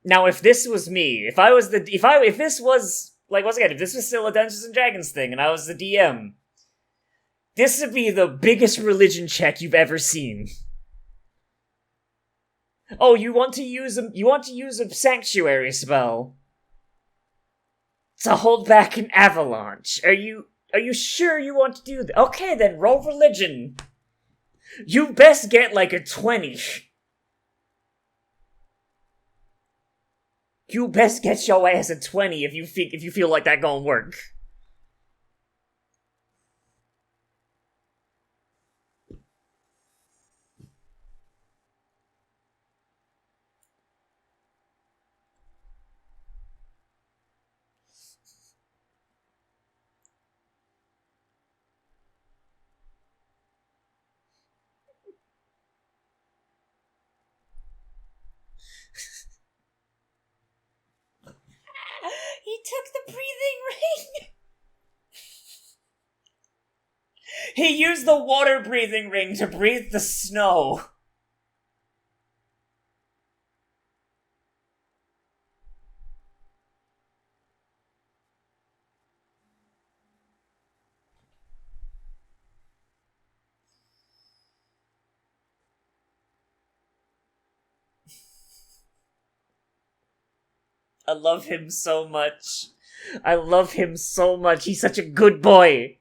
Now, if this was me, if this was, like, once again, if this was still a Dungeons and Dragons thing and I was the DM, this would be the biggest religion check you've ever seen. Oh, you want to use a sanctuary spell to hold back an avalanche. Are you sure you want to do that? Okay, then roll religion. You best get like a 20. You best get your ass a 20 if you feel like that gonna work. He took the breathing ring. He used the water breathing ring to breathe the snow. I love him so much. I love him so much. He's such a good boy.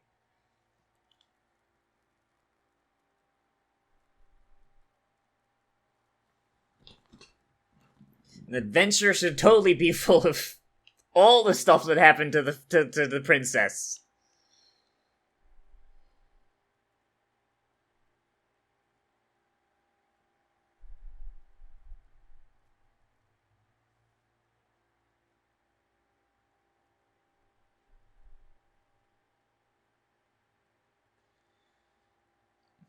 An adventure should totally be full of all the stuff that happened to the princess.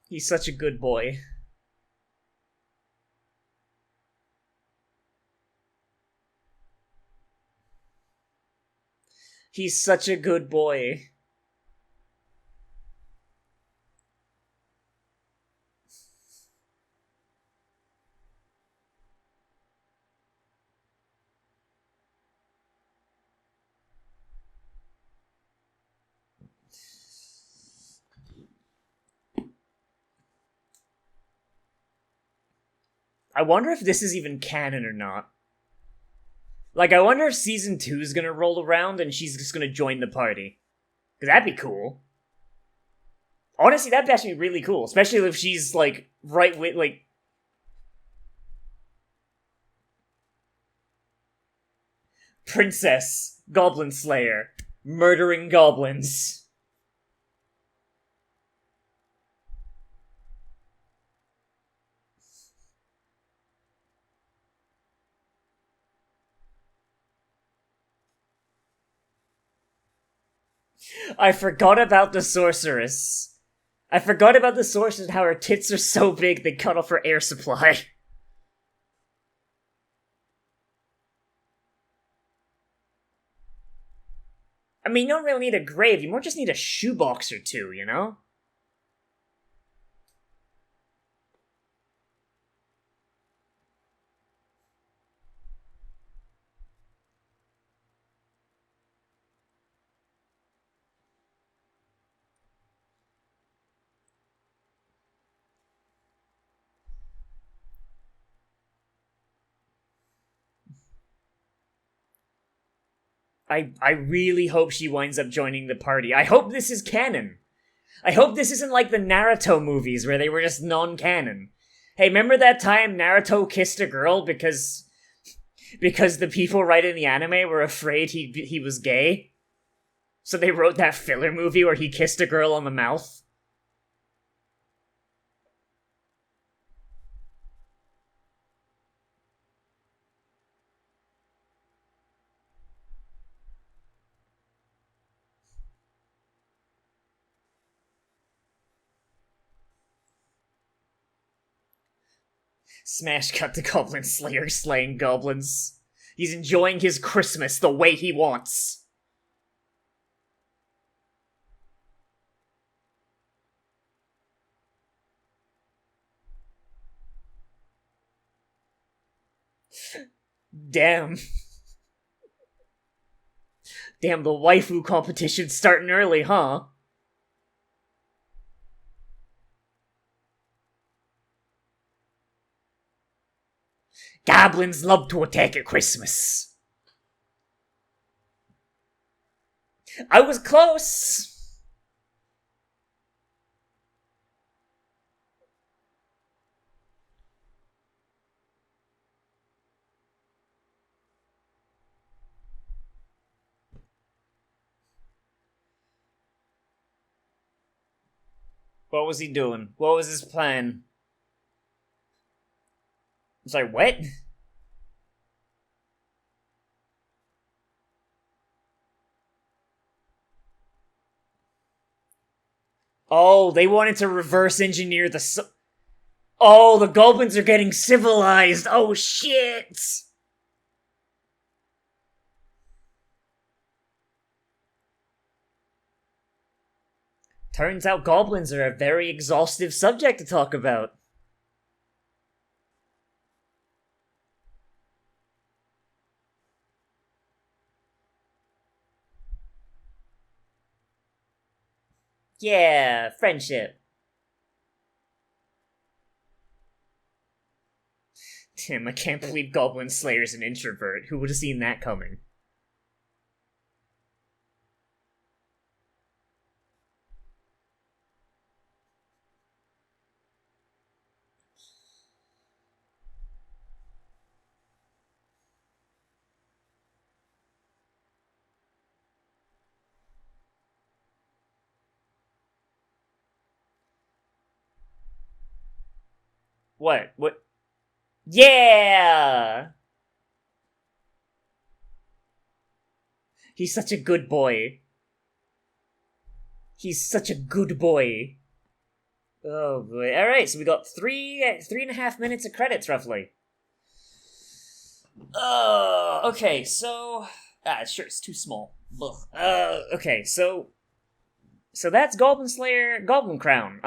He's such a good boy. He's such a good boy. I wonder if this is even canon or not. Like, I wonder if season 2 is gonna roll around and she's just gonna join the party. Cause that'd be cool. Honestly, that'd actually be really cool. Especially if she's, like, right with, like... Princess, Goblin Slayer, murdering goblins. I forgot about the sorceress. I forgot about the sorceress and how her tits are so big they cut off her air supply. I mean, you don't really need a grave, you more just need a shoebox or two, you know? I really hope she winds up joining the party. I hope this is canon. I hope this isn't like the Naruto movies where they were just non-canon. Hey, remember that time Naruto kissed a girl because the people writing the anime were afraid he was gay? So they wrote that filler movie where he kissed a girl on the mouth? Smash cut to Goblin Slayer slaying goblins. He's enjoying his Christmas the way he wants. Damn. Damn, the waifu competition's starting early, huh? Goblins love to attack at Christmas. I was close. What was he doing? What was his plan? I'm sorry, what? Oh, they wanted to reverse engineer the Oh, the goblins are getting civilized! Oh, shit! Turns out goblins are a very exhaustive subject to talk about. Yeah, friendship. Tim, I can't believe Goblin Slayer's an introvert. Who would have seen that coming? What? What? Yeah! He's such a good boy. He's such a good boy. Oh boy. Alright, so we got 3.5 minutes of credits, roughly. Okay, so... sure, it's too small. Okay, so that's Goblin Slayer, Goblin Crown.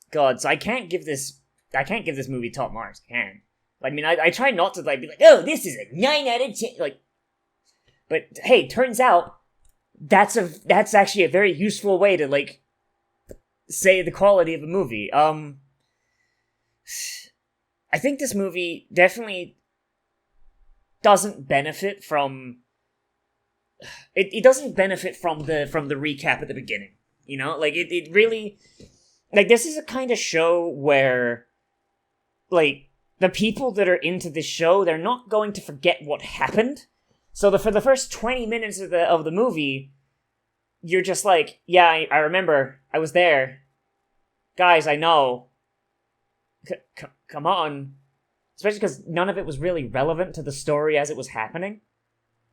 God, so I can't give this movie top marks. I can't. I mean, I try not to be like, oh, this is a 9 out of 10. Like, but hey, turns out that's actually a very useful way to like say the quality of a movie. I think this movie definitely doesn't benefit from. It doesn't benefit from the recap at the beginning. You know, like it really, like this is a kind of show where, like, the people that are into this show, they're not going to forget what happened. So for the first 20 minutes of the movie, you're just like, yeah, I remember, I was there, guys, I know. Come on, especially because none of it was really relevant to the story as it was happening.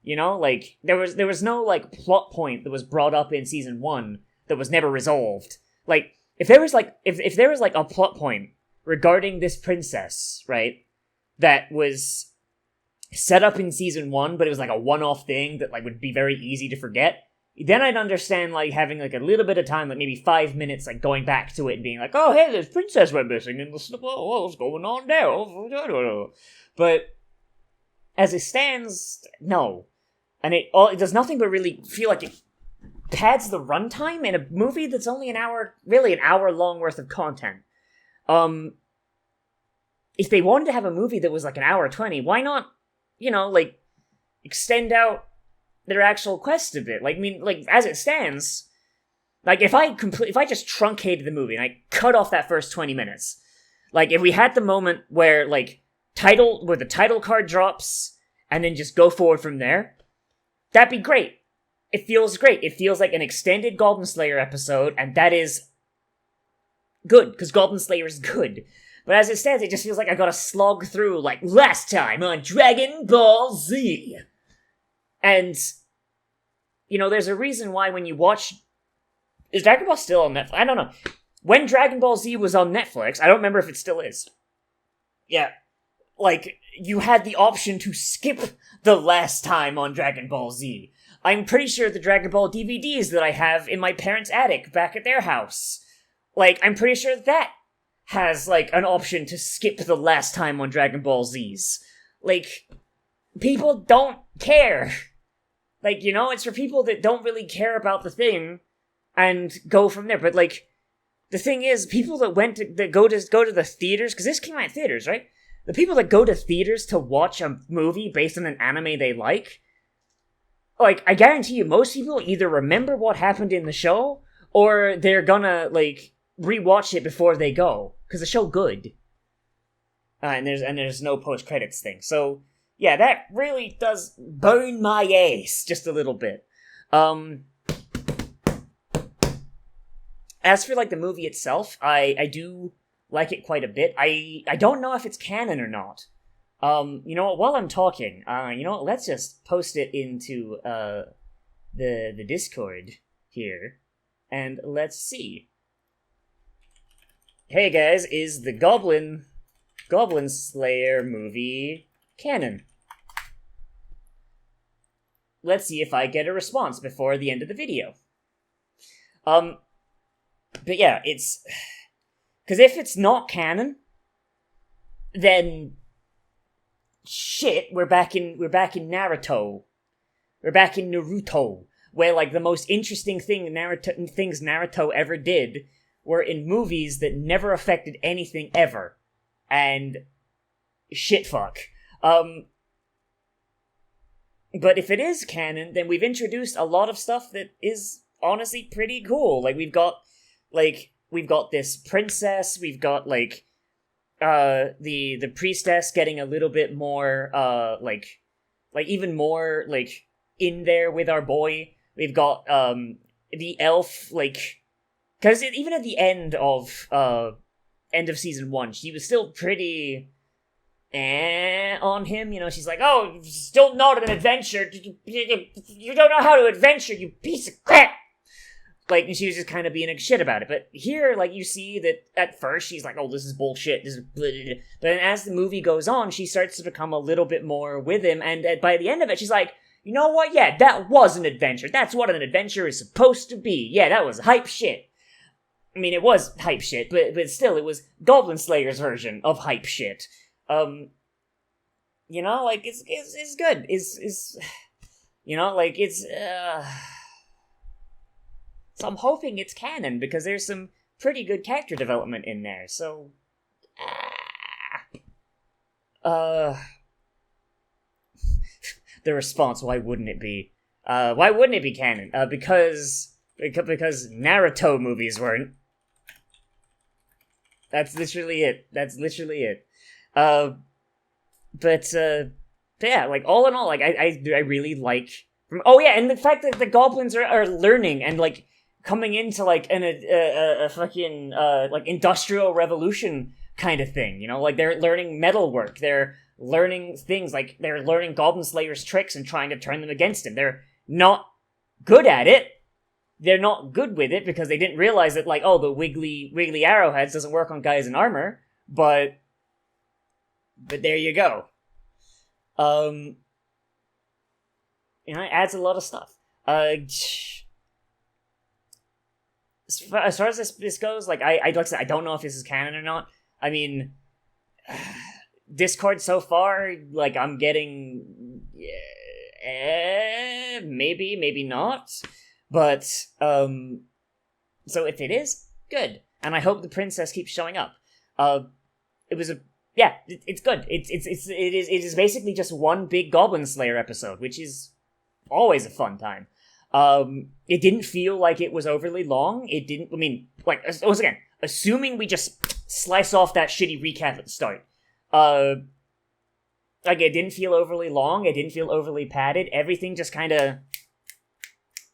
You know, like there was no like plot point that was brought up in season 1 that was never resolved. Like, if there was like a plot point regarding this princess, right, that was set up in season 1, but it was like a one-off thing that like would be very easy to forget, then I'd understand like having like a little bit of time, like maybe 5 minutes, like going back to it and being like, oh hey, this princess went missing in the what's going on there? But as it stands, no. And it does nothing but really feel like it pads the runtime in a movie that's only an hour long worth of content. If they wanted to have a movie that was like an hour 20, why not, you know, like, extend out their actual quest a bit? Like, I mean, like, as it stands, like, if I just truncated the movie and I cut off that first 20 minutes, like, if we had the moment where, like, where the title card drops, and then just go forward from there, that'd be great. It feels great. It feels like an extended Goblin Slayer episode, and that is good, because Goblin Slayer is good. But as it stands, it just feels like I gotta slog through, like, last time on Dragon Ball Z. And, you know, there's a reason why when you watch... Is Dragon Ball still on Netflix? I don't know. when Dragon Ball Z was on Netflix, I don't remember if it still is. Yeah, like, you had the option to skip the last time on Dragon Ball Z. I'm pretty sure the Dragon Ball DVDs that I have in my parents' attic back at their house, like, I'm pretty sure that has, like, an option to skip the last time on Dragon Ball Zs. Like, people don't care. Like, you know, it's for people that don't really care about the thing and go from there. But, like, the thing is, people that go to the theaters, because this came out in theaters, right? The people that go to theaters to watch a movie based on an anime they like, I guarantee you, most people either remember what happened in the show, or they're gonna, like, rewatch it before they go, because the show good. And there's no post-credits thing. So, yeah, that really does burn my ass just a little bit. As for, like, the movie itself, I do like it quite a bit. I don't know if it's canon or not. You know what, while I'm talking, you know what, let's just post it into, the Discord here, and let's see. Hey guys, is the Goblin Slayer movie canon? Let's see if I get a response before the end of the video. But yeah, it's... Because if it's not canon, then... Shit, we're back in Naruto. We're back in Naruto, where, like, the most interesting things Naruto ever did were in movies that never affected anything ever. And... shit fuck. But if it is canon, then we've introduced a lot of stuff that is honestly pretty cool. Like, we've got this princess, we've got, like, the priestess getting a little bit more, like, even more, like, in there with our boy. We've got, the elf, like, because even at the end of season 1, she was still pretty... on him, you know, she's like, oh, still not an adventure, you don't know how to adventure, you piece of crap! Like, and she was just kind of being a shit about it, but here, like, you see that at first she's like, oh, this is bullshit, this is blah, blah, blah. But then as the movie goes on, she starts to become a little bit more with him, and by the end of it, she's like, you know what, yeah, that was an adventure, that's what an adventure is supposed to be, yeah, that was hype shit. I mean, it was hype shit, but still, it was Goblin Slayer's version of hype shit. You know, like, it's good. It's you know, like, it's, so I'm hoping it's canon, because there's some pretty good character development in there, so, the response, why wouldn't it be? Why wouldn't it be canon? Because Naruto movies weren't. That's literally it. But yeah, like, all in all, like, I really like... Oh yeah, and the fact that the goblins are learning and, like, coming into, like, a fucking, like, industrial revolution kind of thing, you know? Like, they're learning metalwork, they're learning things, like, they're learning Goblin Slayer's tricks and trying to turn them against him. They're not good at it. They're not good with it because they didn't realize that, like, oh, the wiggly arrowheads doesn't work on guys in armor, but there you go. You know, it adds a lot of stuff. As far as this goes, like, like I said, I don't know if this is canon or not. I mean, Discord so far, like, I'm getting, maybe not, but, so if it is, good. And I hope the princess keeps showing up. Yeah, it's good. It is basically just one big Goblin Slayer episode, which is always a fun time. It didn't feel like it was overly long. It didn't, I mean, like, once again, assuming we just slice off that shitty recap at the start. Like, it didn't feel overly long, it didn't feel overly padded, everything just kind of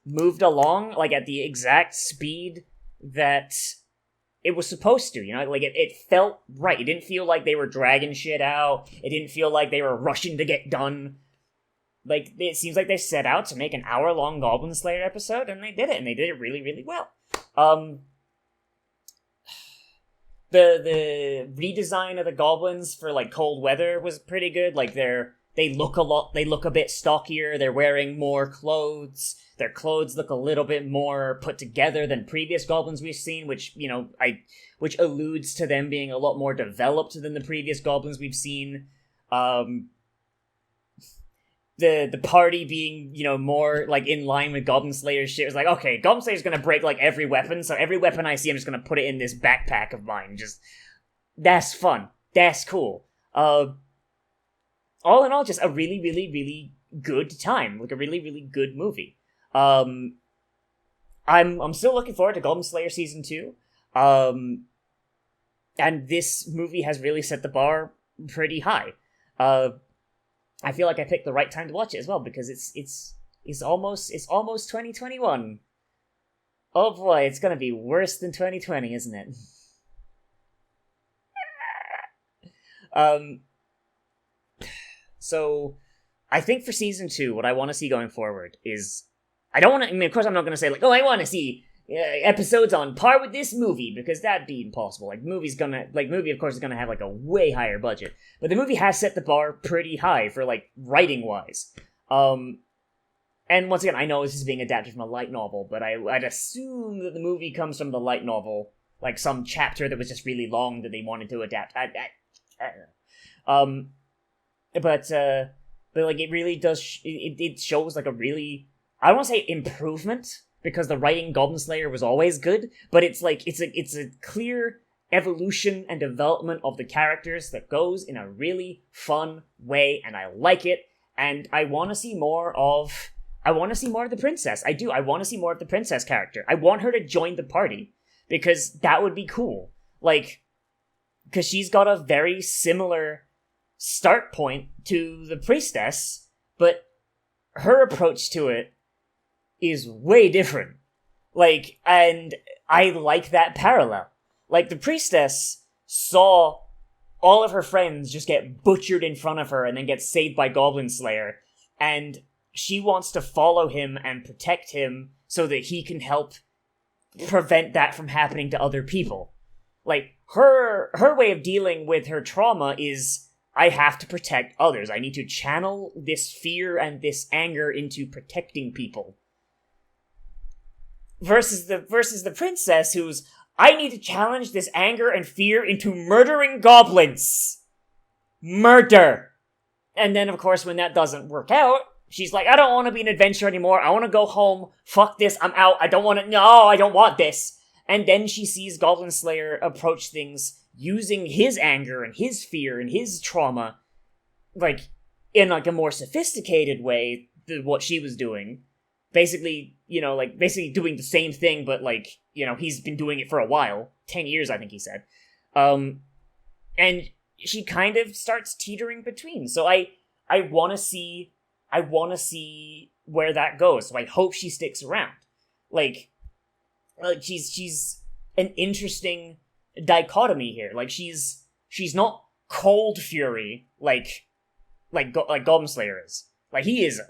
moved along, like, at the exact speed that it was supposed to, you know? Like, it felt right. It didn't feel like they were dragging shit out. It didn't feel like they were rushing to get done. Like, it seems like they set out to make an hour-long Goblin Slayer episode, and they did it really, really well. the redesign of the goblins for like cold weather was pretty good. Like they look a bit stockier. They're wearing more clothes. Their clothes look a little bit more put together than previous goblins we've seen, which which alludes to them being a lot more developed than the previous goblins we've seen. The party being, more, like, in line with Goblin Slayer's shit. It was like, okay, Goblin Slayer's gonna break, like, every weapon, so every weapon I see, I'm just gonna put it in this backpack of mine. Just, that's fun. That's cool. All in all, just a really, really, really good time. Like, a really, really good movie. I'm still looking forward to Goblin Slayer Season 2. And this movie has really set the bar pretty high. I feel like I picked the right time to watch it as well, because it's almost 2021. Oh boy, it's gonna be worse than 2020, isn't it? So I think for season 2, what I want to see going forward is, I don't want to, of course I'm not going to say, like, oh, I want to see episodes on par with this movie, because that'd be impossible. Movie, of course, is gonna have, like, a way higher budget. But the movie has set the bar pretty high for, like, writing-wise. And once again, I know this is being adapted from a light novel, but I'd assume that the movie comes from the light novel, like some chapter that was just really long that they wanted to adapt. I don't know. But like, it really does, it shows, like, a really, I don't want to say improvement, because the writing Goblin Slayer was always good, but it's like, it's a clear evolution and development of the characters that goes in a really fun way, and I like it, and I want to see more of the princess. I do. I want to see more of the princess character. I want her to join the party, because that would be cool. Like, because she's got a very similar start point to the priestess, but her approach to it is way different. Like, and I like that parallel. Like, the priestess saw all of her friends just get butchered in front of her and then get saved by Goblin Slayer, and she wants to follow him and protect him so that he can help prevent that from happening to other people. Like, her way of dealing with her trauma is, I have to protect others. I need to channel this fear and this anger into protecting people. Versus the princess, who's, I need to challenge this anger and fear into murdering goblins. Murder. And then, of course, when that doesn't work out, she's like, I don't want to be an adventurer anymore. I want to go home. Fuck this. I'm out. I don't want this. And then she sees Goblin Slayer approach things using his anger and his fear and his trauma, like, in, like, a more sophisticated way than what she was doing. Basically, basically doing the same thing, but, like, he's been doing it for a while. 10 years, I think he said. And she kind of starts teetering between. So I want to see where that goes. So I hope she sticks around. Like she's an interesting dichotomy here. Like, she's not cold fury like Goblin Slayer is. Like, he is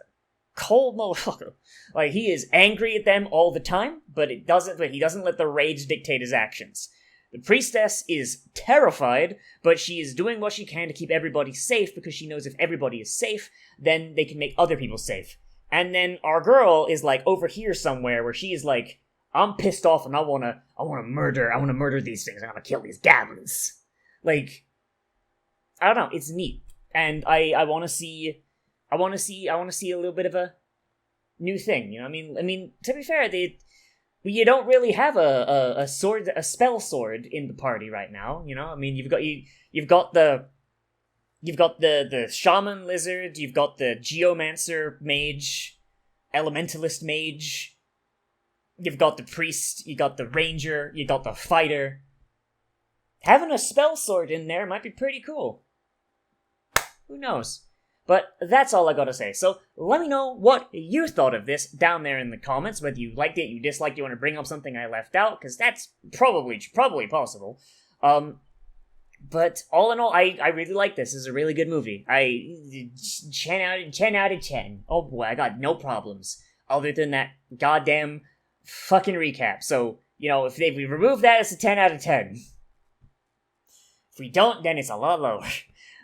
cold motherfucker. Like, he is angry at them all the time, but he doesn't let the rage dictate his actions. The priestess is terrified, but she is doing what she can to keep everybody safe, because she knows if everybody is safe, then they can make other people safe. And then our girl is, like, over here somewhere where she is like, I'm pissed off and I wanna murder these things. I wanna kill these goblins. Like, I don't know, it's neat. And I wanna see a little bit of a new thing, I mean, to be fair, you don't really have a spell sword in the party right now, I mean, you've got the shaman lizard, you've got the geomancer mage, elementalist mage, you've got the priest, you got the ranger, you got the fighter. Having a spell sword in there might be pretty cool. Who knows? But that's all I gotta say. So let me know what you thought of this down there in the comments, whether you liked it, you disliked it, you want to bring up something I left out, because that's probably possible. But all in all, I really like this. This is a really good movie. 10 out of 10. Oh boy, I got no problems. Other than that goddamn fucking recap. So, if we remove that, it's a 10 out of 10. If we don't, then it's a lot lower.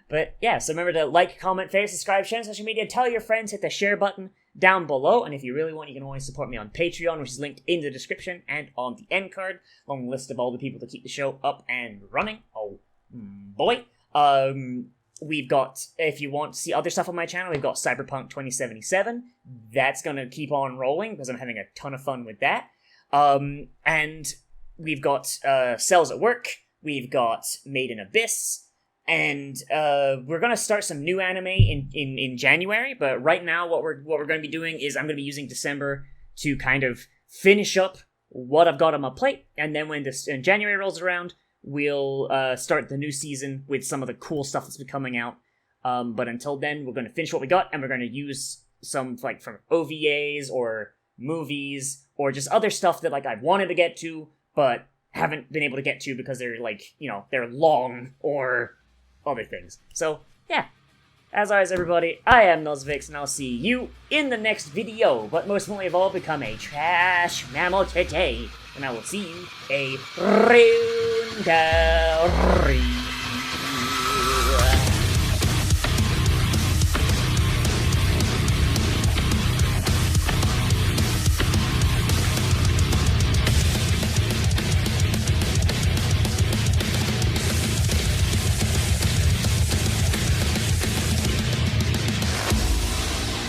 But yeah, so remember to like, comment, favorite, subscribe, share on social media, tell your friends, hit the share button down below, and if you really want, you can always support me on Patreon, which is linked in the description and on the end card, along the list of all the people to keep the show up and running. Oh boy. We've got, if you want to see other stuff on my channel, we've got Cyberpunk 2077. That's gonna keep on rolling, because I'm having a ton of fun with that. And we've got Cells at Work, we've got Made in Abyss, and we're gonna start some new anime in January. But right now, what we're gonna be doing is I'm gonna be using December to kind of finish up what I've got on my plate, and then when January rolls around, we'll start the new season with some of the cool stuff that's been coming out. But until then, we're gonna finish what we got, and we're gonna use some like from OVAs or movies or just other stuff that like I've wanted to get to but haven't been able to get to because they're like, you know, they're long or other things. So, yeah. As always, everybody, I am Nozz, and I'll see you in the next video. But most importantly of all, become a trash mammal today. And I will see you a real